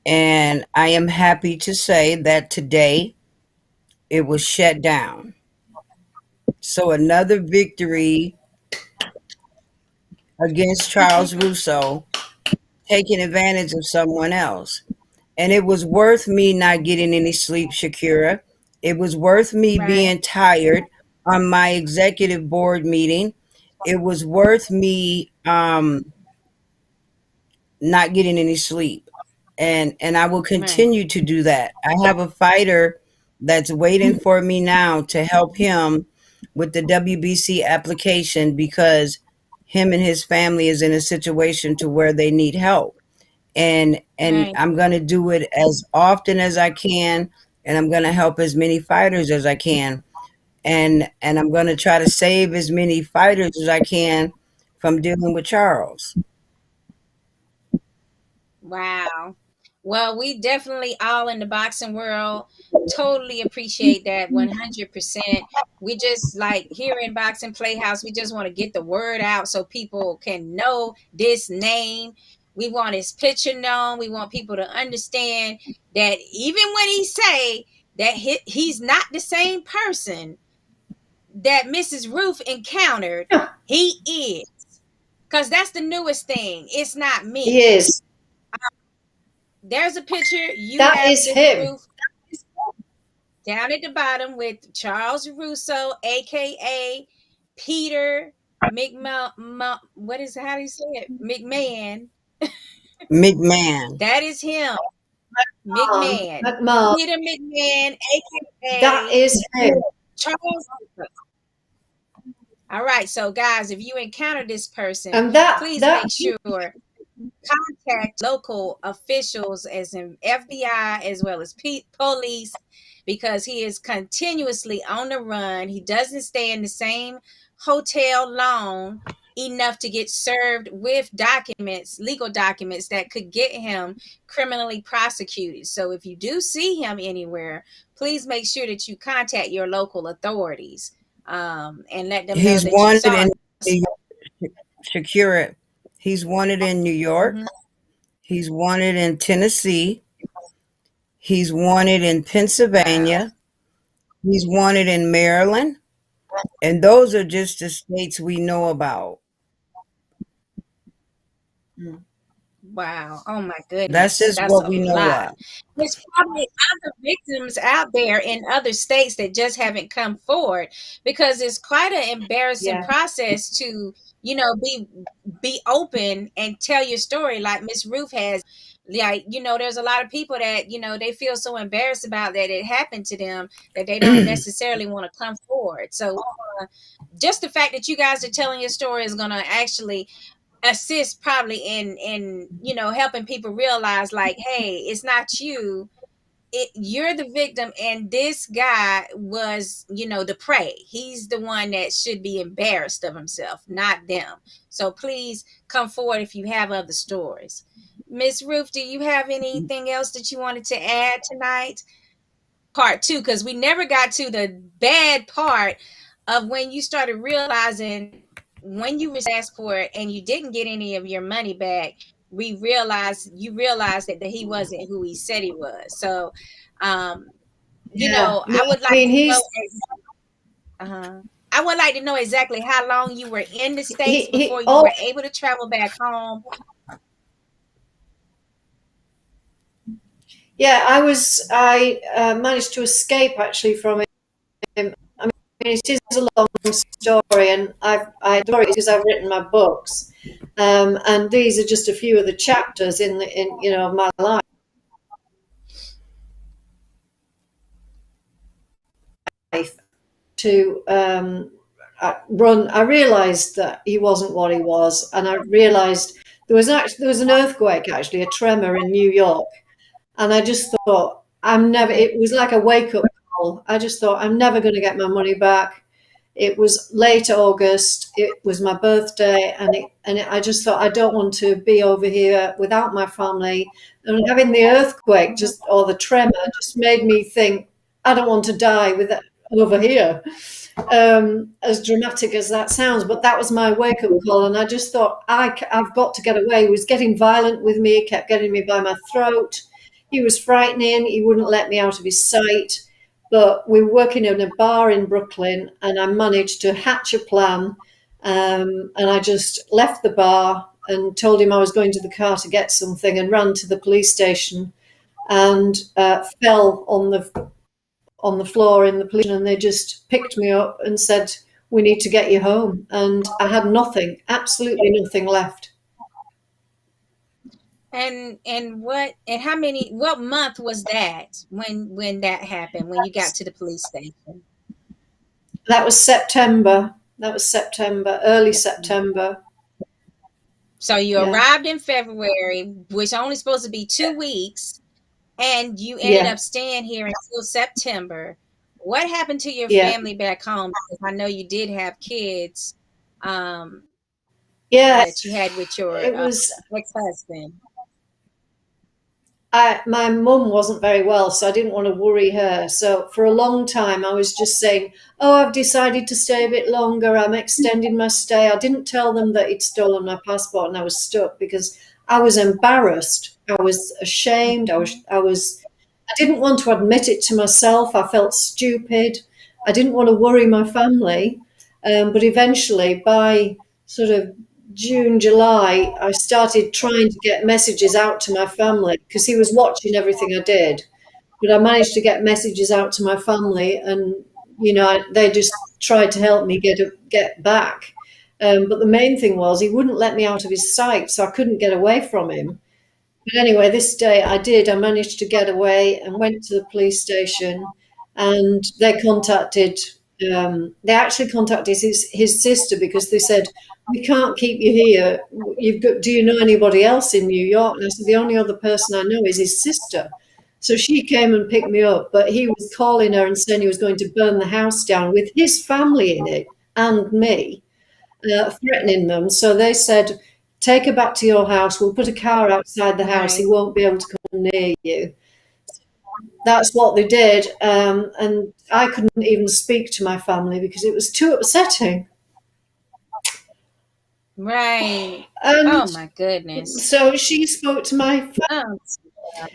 C: And I am happy to say that today it was shut down. So another victory against Charles Russo, taking advantage of someone else. And it was worth me not getting any sleep, Shakira. It was worth me being tired on my executive board meeting. It was worth me not getting any sleep. And I will continue to do that. I have a fighter that's waiting for me now to help him with the WBC application, because him and his family is in a situation to where they need help. And I'm going to do it as often as I can, and I'm going to help as many fighters as I can. And I'm going to try to save as many fighters as I can from dealing with Charles.
B: Wow. Well, we definitely all in the boxing world totally appreciate that 100%. We just like here in Boxing Playhouse, we just want to get the word out so people can know this name. We want his picture known. We want people to understand that even when he say that he's not the same person that Mrs. Ruth encountered, he is. Because that's the newest thing. It's not me.
D: He is.
B: There's a picture.
D: That is him.
B: Ruth down at the bottom with Charles Russo, aka Peter McMoloney. What is how do you say it? McMahon.
C: McMahon.
B: That is him. McMahon. Peter McMahon, aka
D: that is him.
B: Charles. All right, so guys, if you encounter this person, please make sure contact local officials as in FBI as well as police, because he is continuously on the run. He doesn't stay in the same hotel long enough to get served with legal documents that could get him criminally prosecuted. So if you do see him anywhere, please make sure that you contact your local authorities and let them know that you saw him.
C: Shakira, he's wanted in New York. Mm-hmm. He's wanted in Tennessee. He's wanted in Pennsylvania. Wow. He's wanted in Maryland. And those are just the states we know about.
B: Wow. Oh my goodness.
C: That's what we know of.
B: There's probably other victims out there in other states that just haven't come forward, because it's quite an embarrassing process to, be open and tell your story like Miss Ruth has. Like, there's a lot of people that, they feel so embarrassed about that it happened to them that they don't necessarily want to come forward. So just the fact that you guys are telling your story is going to actually assist probably in helping people realize, like, hey, it's not you. You're the victim, and this guy was, the prey. He's the one that should be embarrassed of himself, not them. So please come forward if you have other stories. Miss Ruth, do you have anything else that you wanted to add tonight? Part 2, because we never got to the bad part of when you started realizing when you was asked for it and you didn't get any of your money back, you realized that he wasn't who he said he was. So,
D: Yeah. No,
B: I would
D: I
B: like
D: mean,
B: to know.
D: he's
B: I would like to know exactly how long you were in the States
D: he
B: before you
D: all
B: were able to travel back home.
D: yeah, I managed to escape actually from him. I mean, it is a long story, and I adore it because I've written my books, and these are just a few of the chapters in my life. To run, I realised that he wasn't what he was, and I realised there was an earthquake, actually, a tremor in New York, and I just thought I'm never. It was like a wake up call. I just thought I'm never going to get my money back. It was late August. It was my birthday, I just thought I don't want to be over here without my family. And having the earthquake or the tremor just made me think I don't want to die over here. As dramatic as that sounds, but that was my wake up call, and I just thought I've got to get away. He was getting violent with me, kept getting me by my throat. He was frightening. He wouldn't let me out of his sight. But we were working in a bar in Brooklyn, and I managed to hatch a plan. And I just left the bar and told him I was going to the car to get something, and ran to the police station and fell on the floor in the police, and they just picked me up and said, "We need to get you home." And I had nothing, absolutely nothing left.
B: And what month was that when that happened, when you got to the police station?
D: That was September. Early September.
B: So you
D: Yeah.
B: arrived in February, which only supposed to be 2 weeks, and you ended
D: Yeah.
B: up staying here until September. What happened to your
D: Yeah.
B: family back home? Because I know you did have kids
D: Yeah.
B: that you had with your
D: It was
B: ex-husband.
D: my mum wasn't very well, so I didn't want to worry her. So for a long time, I was just saying, "Oh, I've decided to stay a bit longer. I'm extending my stay." I didn't tell them that he'd stolen my passport, and I was stuck because I was embarrassed. I was ashamed. I didn't want to admit it to myself. I felt stupid. I didn't want to worry my family. But eventually, by sort of June, July, I started trying to get messages out to my family because he was watching everything I did. But I managed to get messages out to my family, and they just tried to help me get back. But the main thing was he wouldn't let me out of his sight, so I couldn't get away from him. But anyway, this day I did. I managed to get away and went to the police station, and they actually contacted his sister because they said, "We can't keep you here. Do you know anybody else in New York?" And I said, "The only other person I know is his sister." So she came and picked me up, but he was calling her and saying he was going to burn the house down with his family in it and me, threatening them. So they said, "Take her back to your house. We'll put a car outside the house.
B: Right.
D: He won't be able to come near you." That's what they did. And I couldn't even speak to my family because it was too upsetting.
B: Right.
D: And
B: Oh my goodness.
D: so she spoke to my family
B: Oh,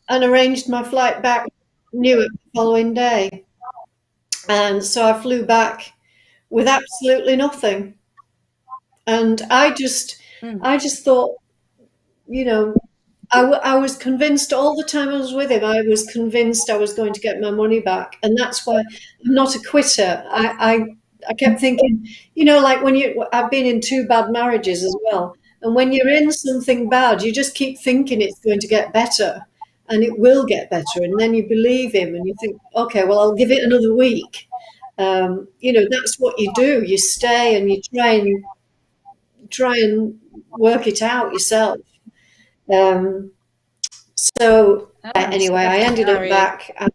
D: and arranged my flight back, knew it the following day. And so I flew back with absolutely nothing. And I just thought, you know, I was convinced all the time I was with him, I was convinced I was going to get my money back. And that's why I'm not a quitter. I kept thinking, like I've been in 2 bad marriages as well. And when you're in something bad, you just keep thinking it's going to get better, and it will get better. And then you believe him and you think, okay, well, I'll give it another week. That's what you do. You stay and you try and work it out yourself. Um, so
B: I'm so
D: anyway, I ended up
B: sorry.
D: back after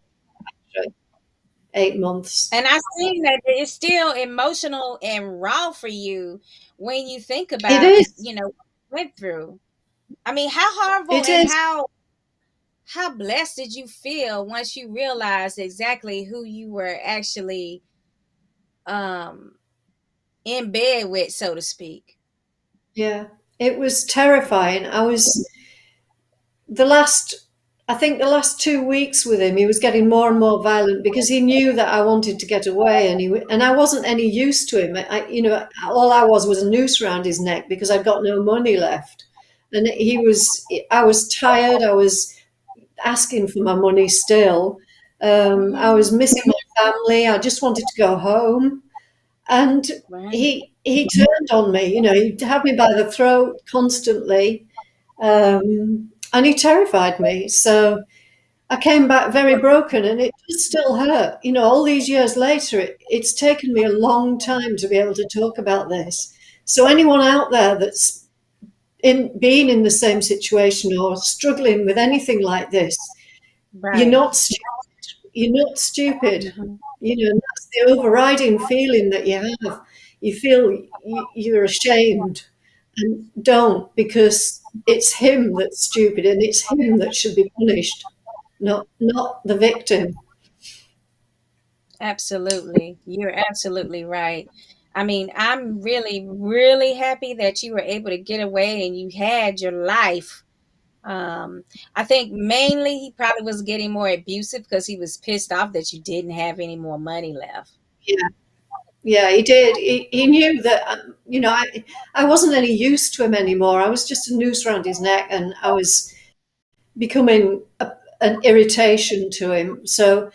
D: 8 months.
B: And I think that it's still emotional and raw for you when you think
D: It
B: about,
D: is.
B: what you went through. I mean, how horrible
D: It
B: and
D: is.
B: how blessed did you feel once you realized exactly who you were actually um in bed with, so to speak.
D: Yeah, it was terrifying. The last, I think the last 2 weeks with him, he was getting more and more violent because he knew that I wanted to get away, and I wasn't any use to him. All I was a noose around his neck because I'd got no money left, and I was tired. I was asking for my money still. I was missing my family. I just wanted to go home, and
B: Right.
D: he turned on me. He had me by the throat constantly. And he terrified me. So I came back very broken, and it does still hurt. All these years later, it's taken me a long time to be able to talk about this. So anyone out there that's been in the same situation or struggling with anything like this, you're
B: Right.
D: not stupid. You're not stupid.
B: Mhm.
D: And that's the overriding feeling that you have. You feel you're ashamed, and don't, because it's him that's stupid and it's him that should be punished, not the victim.
B: Absolutely. You're absolutely right. I mean, I'm really, really happy that you were able to get away and you had your life. Um, I think mainly he probably was getting more abusive because he was pissed off that you didn't have any more money left.
D: Yeah, yeah, he did. He knew that, I wasn't any use to him anymore. I was just a noose around his neck, and I was becoming an irritation to him. So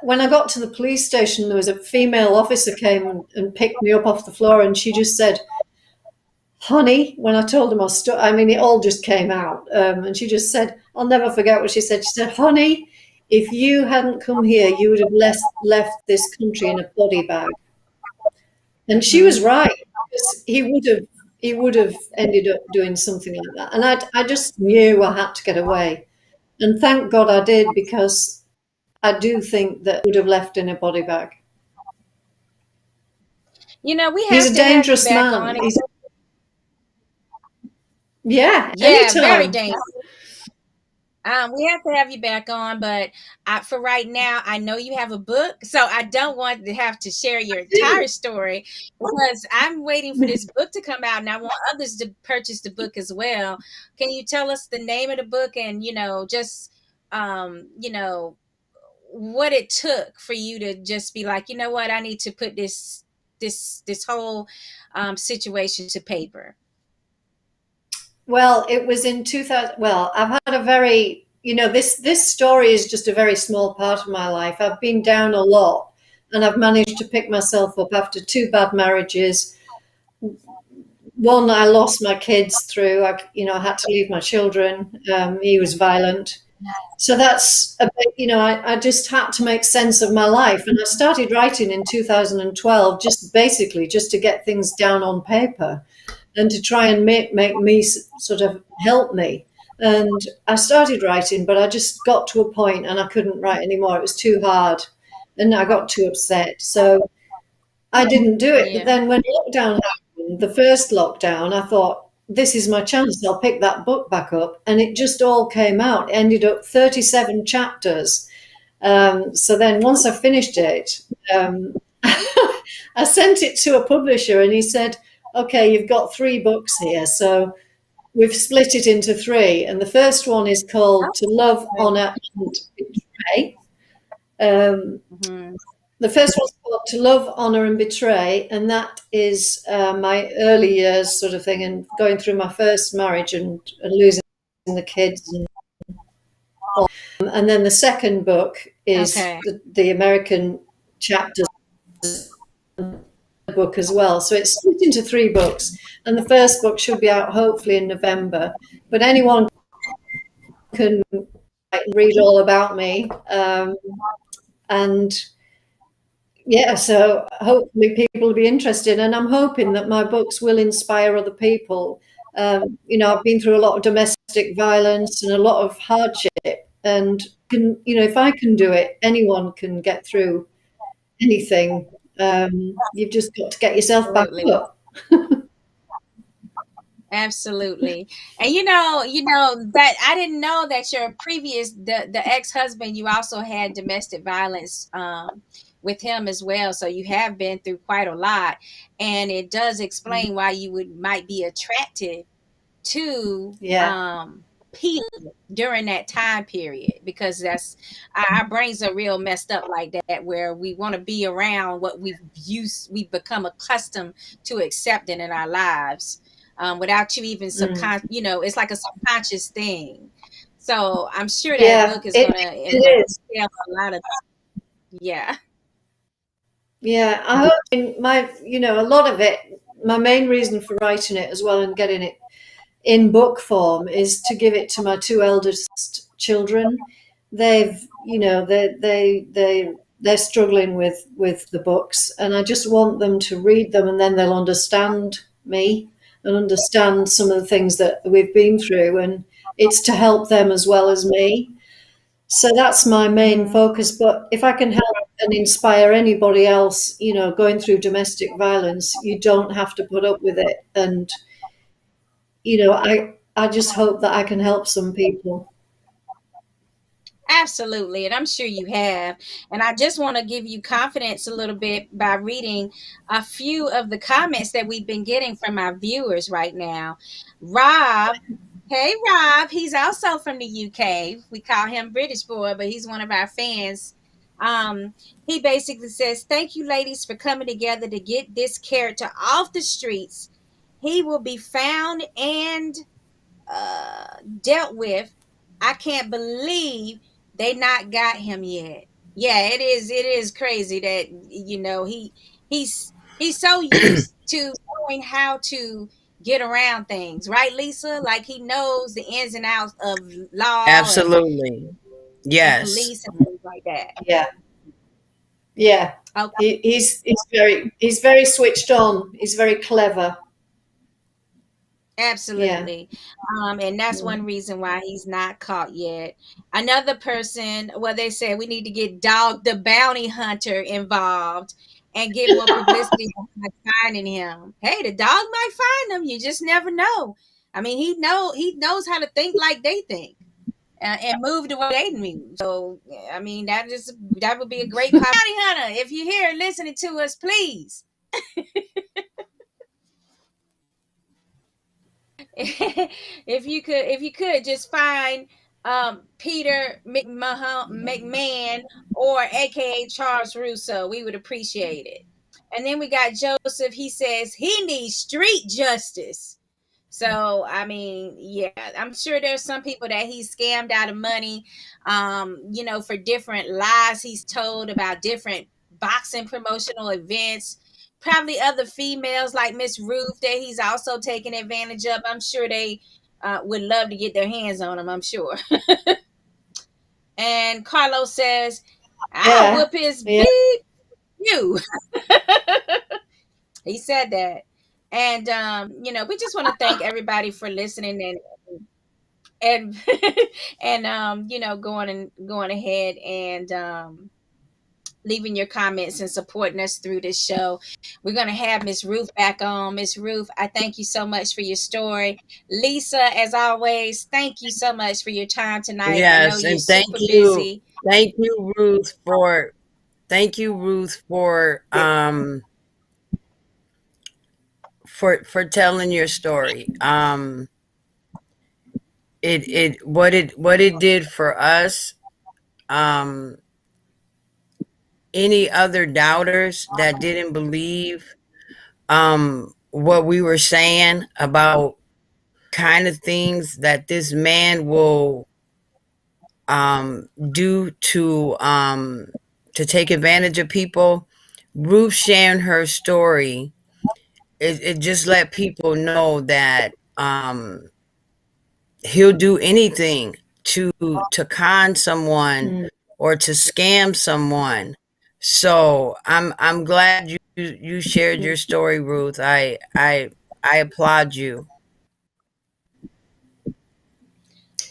D: when I got to the police station, there was a female officer came and picked me up off the floor, and she just said, "Honey," when I told her my story, I mean, it all just came out. And she just said, I'll never forget what she said. She said, "Honey, if you hadn't come here, you would have left this country in a body bag." And she was
B: Hmm.
D: right, because he would have ended up doing something like that. And I just knew I had to get away. And thank God I did, because I do think that I would have left in a body bag.
B: We
D: He's
B: have
D: a
B: to have you
D: dangerous
B: back
D: man.
B: on.
D: Yeah,
B: Yeah, very
D: anytime.
B: dangerous. We have to have you back on, but for right now, I know you have a book, so I don't want to have to share your entire story because I'm waiting for this book to come out, and I want others to purchase the book as well. Can you tell us the name of the book and just what it took for you to just be like, you know what, I need to put this whole situation to paper.
D: Well, it was in 2000. Well, I've had a very, this story is just a very small part of my life. I've been down a lot, and I've managed to pick myself up after two bad marriages. One, I lost my kids through. I had to leave my children. He was violent. So that's a bit, I just had to make sense of my life. And I started writing in 2012, just basically just to get things down on paper and to try and make me sort of help me. And I started writing, but I just got to a point and I couldn't write anymore. It was too hard, and I got too upset. So I didn't do it. But
B: Yeah.
D: then when lockdown happened, the first lockdown, I thought, this is my chance. I'll pick that book back up. And it just all came out. It ended up 37 chapters. So then once I finished it, I sent it to a publisher, and he said, "Okay, you've got 3 books here." So we've split it into 3. And the first one is called To Love, Honor, and Betray.
B: Mhm.
D: The first one's called To Love, Honor, and Betray. And that is my early years sort of thing, and going through my first marriage and losing the kids. And then the second book is
B: Okay.
D: the American chapters book as well. So it's split into 3 books, and the first book should be out hopefully in November. But anyone can read all about me, and yeah, so hopefully people will be interested, and I'm hoping that my books will inspire other people. I've been through a lot of domestic violence and a lot of hardship, and if I can do it, anyone can get through anything. You've just got to get yourself back
B: Absolutely.
D: up.
B: Absolutely. And that I didn't know that your previous the ex-husband, you also had domestic violence with him as well. So you have been through quite a lot, and it does explain why you might be attracted to Peter during that time period, because that's our brains are real messed up like that, where we want to be around what we've become accustomed to accepting in our lives, without you even it's like a subconscious thing. So I'm sure that book is going to entail a lot of
D: Yeah, I hope a lot of it, my main reason for writing it as well and getting it in book form is to give it to my two eldest children. They've, they're struggling with the books, and I just want them to read them, and then they'll understand me and understand some of the things that we've been through, and it's to help them as well as me. So that's my main focus. But if I can help and inspire anybody else, going through domestic violence, you don't have to put up with it. And, I just hope that I can help some people.
B: Absolutely. And I'm sure you have. And I just want to give you confidence a little bit by reading a few of the comments that we've been getting from our viewers right now. Rob, hey, Rob, he's also from the UK. We call him British boy, but he's one of our fans. He basically says, thank you, ladies, for coming together to get this character off the streets. He will be found and dealt with. I can't believe they not got him yet. Yeah, it is crazy that he's so used to knowing how to get around things, right, Lisa? Like he knows the ins and outs of law.
C: Absolutely. Yes.
B: And police and things like that.
D: Yeah.
B: Okay.
D: He's very switched on. He's very clever.
B: Absolutely. And that's one reason why he's not caught yet. Another person, they said we need to get Dog the Bounty Hunter involved and get more publicity by finding him. Hey, the dog might find him. You just never know. I mean, he knows how to think like they think and move the way they move. So, I mean, that would be a great bounty hunter. If you're here listening to us, please. if you could just find Peter McMahon or aka Charles Russo, we would appreciate it. And then we got Joseph. He says he needs street justice. So I mean, yeah, I'm sure there's some people that he's scammed out of money, for different lies he's told about different boxing promotional events. Probably other females like Miss Ruth that he's also taking advantage of. I'm sure they would love to get their hands on him, I'm sure. And Carlos says, I'll whoop his beep you. He said that. And, we just want to thank everybody for listening and going ahead and leaving your comments and supporting us through this show. We're going to have Miss Ruth back on. Miss Ruth, I thank you so much for your story. Lisa, as always, thank you so much for your time tonight.
C: Yes,
B: I know you're
C: and thank
B: super
C: you.
B: busy.
C: Thank you, Ruth, for telling your story. What it did for us, any other doubters that didn't believe what we were saying about kind of things that this man will do to take advantage of people. Ruth sharing her story, it just let people know that he'll do anything to con someone or to scam someone. So I'm glad you shared your story, Ruth. I applaud you.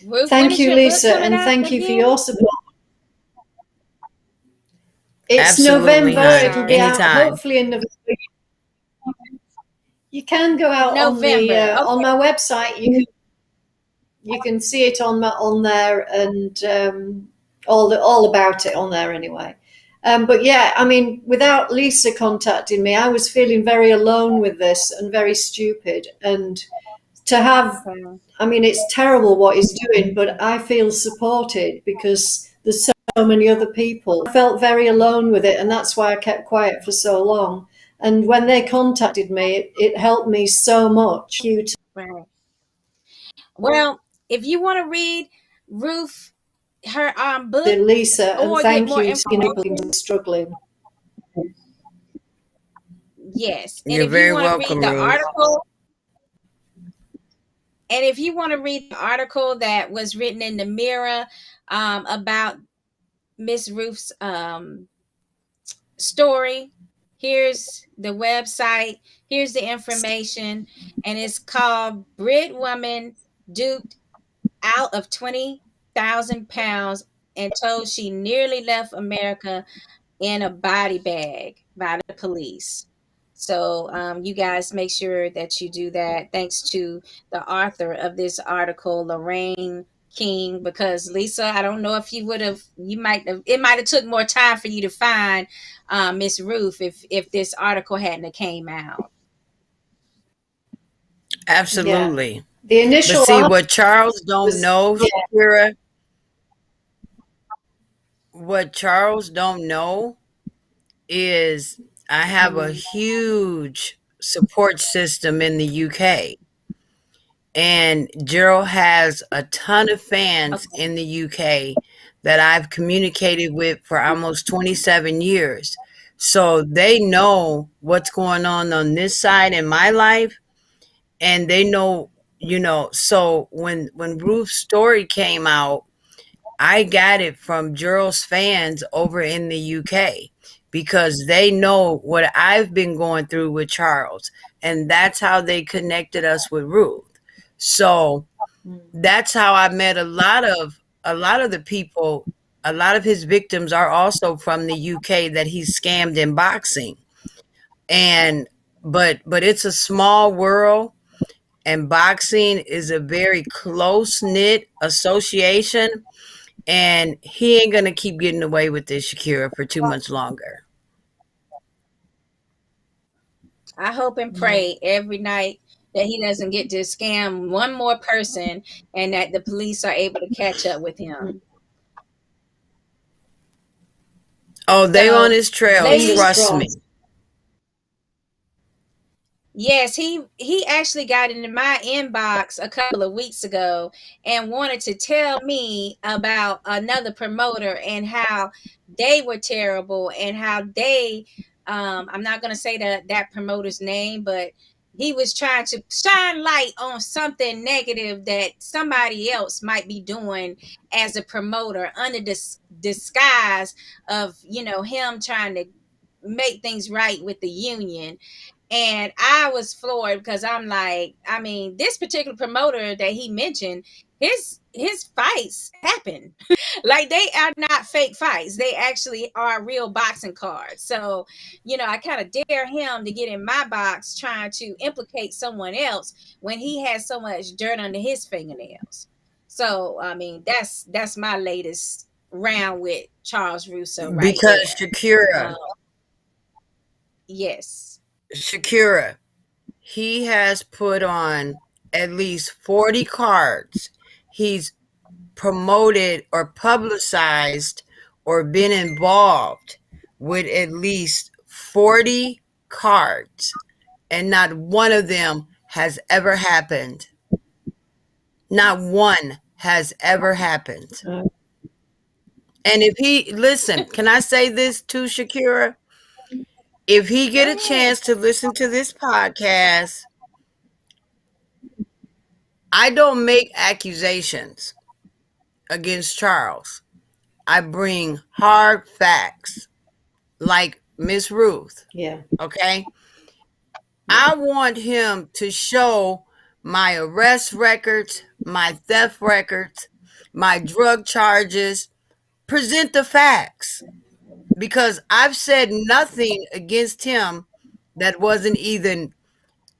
B: Ruth,
D: thank you, Lisa, and thank you for your support. It's
C: Absolutely,
D: November.
C: honey.
D: It'll be
C: Anytime.
D: out hopefully in November. You can go out
B: November.
D: on my website. You can see it on there, and all about it on there anyway. But yeah, I mean, without Lisa contacting me, I was feeling very alone with this and very stupid. And to have, I mean, it's terrible what he's doing, but I feel supported because there's so many other people. I felt very alone with it, and that's why I kept quiet for so long. And when they contacted me, it helped me so much.
B: Right. Well, if you want to read Ruth, her book,
D: Lisa, and
B: or get
D: thank
B: more
D: you to people
B: information,
D: struggling.
B: yes. And
C: You're
B: if
C: very
B: you want to
C: welcome,
B: read the
C: Ruth.
B: article, and if you want to read the article that was written in the Mirror about Miss Ruth's story, here's the website, here's the information, and it's called Brit Woman Duped Out of 20,000 Pounds and Told She Nearly Left America in a Body Bag by the Police. So you guys make sure that you do that. Thanks to the author of this article, Lorraine King, because Lisa, I don't know if you would have, it might have took more time for you to find Miss Ruth if this article hadn't came out.
C: Absolutely.
D: Yeah. The initial,
C: but see, what Charles don't know, Shakira, what Charles don't know is I have a huge support system in the UK. And Gerald has a ton of fans in the UK that I've communicated with for almost 27 years. So they know what's going on this side in my life. And they know, so when Ruth's story came out, I got it from Gerald's fans over in the UK because they know what I've been going through with Charles. And that's how they connected us with Ruth. So that's how I met a lot of the people. A lot of his victims are also from the UK that he's scammed in boxing. And but it's a small world, and boxing is a very close-knit association, and he ain't gonna keep getting away with this, Shakira, for too much longer.
B: I hope and pray every night that he doesn't get to scam one more person and that the police are able to catch up with him.
C: Oh, they on his trail. Trust me.
B: Yes, he actually got into my inbox a couple of weeks ago and wanted to tell me about another promoter and how they were terrible and how they I'm not going to say that promoter's name, but he was trying to shine light on something negative that somebody else might be doing as a promoter under this disguise of, him trying to make things right with the union. And I was floored because I'm like, I mean, this particular promoter that he mentioned, his fights happen. Like, they are not fake fights. They actually are real boxing cards. So, I kind of dare him to get in my box trying to implicate someone else when he has so much dirt under his fingernails. So, I mean, that's my latest round with Charles Russo right
C: because
B: there.
C: Shakira.
B: Yes.
C: Shakira, he has put on at least 40 cards. He's promoted or publicized or been involved with at least 40 cards, and not one of them has ever happened. Not one has ever happened. And if he, listen, can I say this to Shakira? If he get a chance to listen to this podcast, I don't make accusations against Charles. I bring hard facts, like Miss Ruth.
D: Yeah.
C: Okay? I want him to show my arrest records, my theft records, my drug charges. Present the facts. Because I've said nothing against him that wasn't either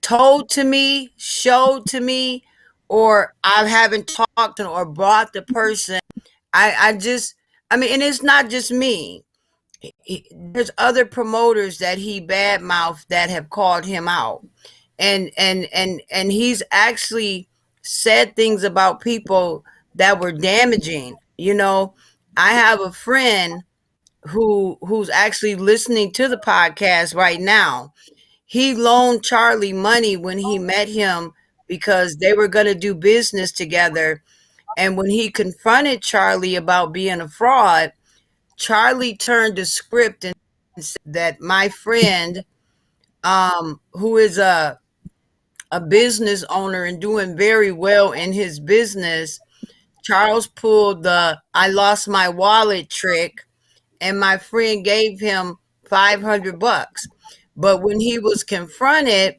C: told to me, showed to me, or I haven't talked to or brought the person. I mean, and it's not just me. there's other promoters that he badmouthed that have called him out, and he's actually said things about people that were damaging. I have a friend who's actually listening to the podcast right now. He loaned Charlie money when he met him because they were going to do business together. And when he confronted Charlie about being a fraud, Charlie turned the script and said that my friend, who is a business owner and doing very well in his business, Charles pulled the "I lost my wallet" trick, and my friend gave him $500. But when he was confronted,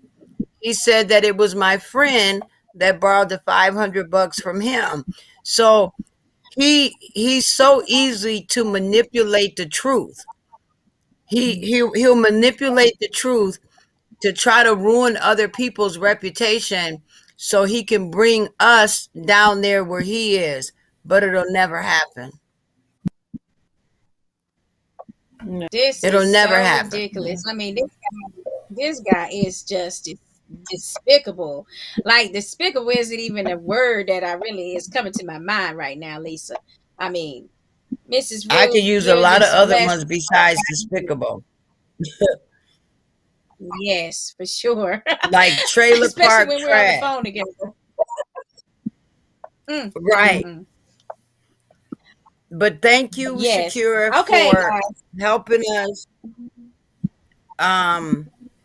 C: he said that it was my friend that borrowed the $500 from him. So he's so easy to manipulate the truth. He'll manipulate the truth to try to ruin other people's reputation so he can bring us down there where he is, but it'll never happen.
B: It'll never happen. Ridiculous. I mean, this guy is just despicable. Like, despicable isn't even a word that I really is coming to my mind right now, Lisa. I mean, Mrs. Ruth,
C: I could use a lot of other ones besides despicable.
B: Yes, for sure.
C: Like trailer park
B: when
C: trash.
B: we're on the phone together.
C: Right. Mm-hmm. But thank you, Sakura, for helping us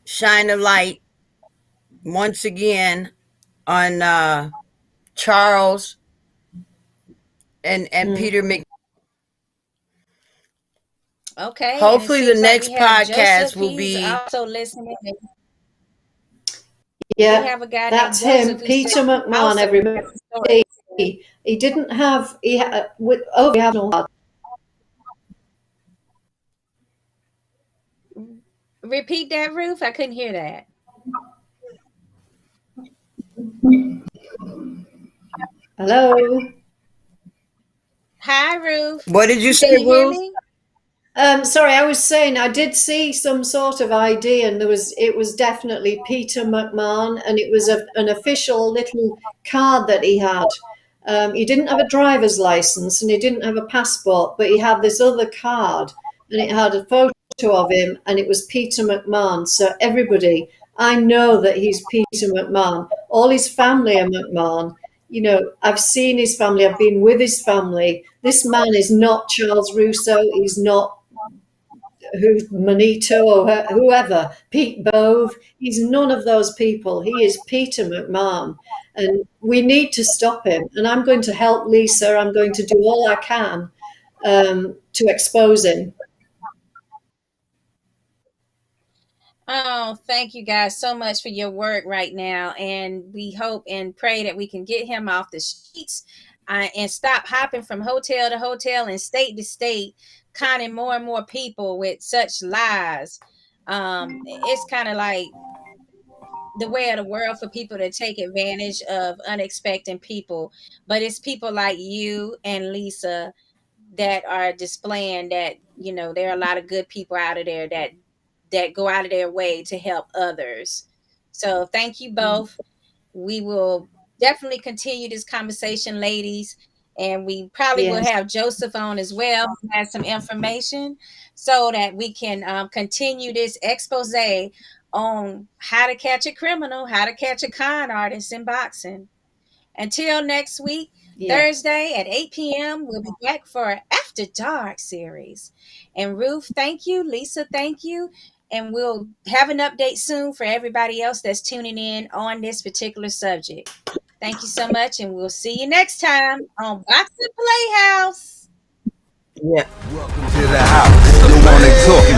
C: shine a light once again on Charles and Peter McMoloney.
B: Okay.
C: Hopefully the next podcast will be
B: also listening.
D: Yeah, have a guy that's him, Peter McMoloney. Everybody, he didn't have
B: Repeat that, Ruth. I couldn't hear that.
D: Hello.
B: Hi, Ruth.
C: What did you say, Ruth?
D: Sorry, I was saying I did see some sort of ID, and it was definitely Peter McMahon, and it was an official little card that he had. He didn't have a driver's license and he didn't have a passport, but he had this other card, and it had a photo of him, and it was Peter McMahon. So everybody, I know that he's Peter McMahon. All his family are McMahon. I've seen his family. I've been with his family. This man is not Charles Russo. He's not Manito or whoever, Pete Bove. He's none of those people. He is Peter McMahon, and we need to stop him. And I'm going to help Lisa. I'm going to do all I can to expose him.
B: Oh, thank you guys so much for your work right now. And we hope and pray that we can get him off the streets and stop hopping from hotel to hotel and state to state, conning more and more people with such lies. It's kind of like the way of the world for people to take advantage of unexpected people. But it's people like you and Lisa that are displaying that, there are a lot of good people out of there that go out of their way to help others. So thank you both. We will definitely continue this conversation, ladies. And we probably will have Joseph on as well, who has some information, so that we can continue this expose on how to catch a criminal, how to catch a con artist in boxing. Until next week, Thursday at 8 p.m., we'll be back for After Dark series. And Ruth, thank you. Lisa, thank you. And we'll have an update soon for everybody else that's tuning in on this particular subject. Thank you so much, and we'll see you next time on Boxing PlayHouse.
C: Yeah.
A: Welcome to the house. The one they talking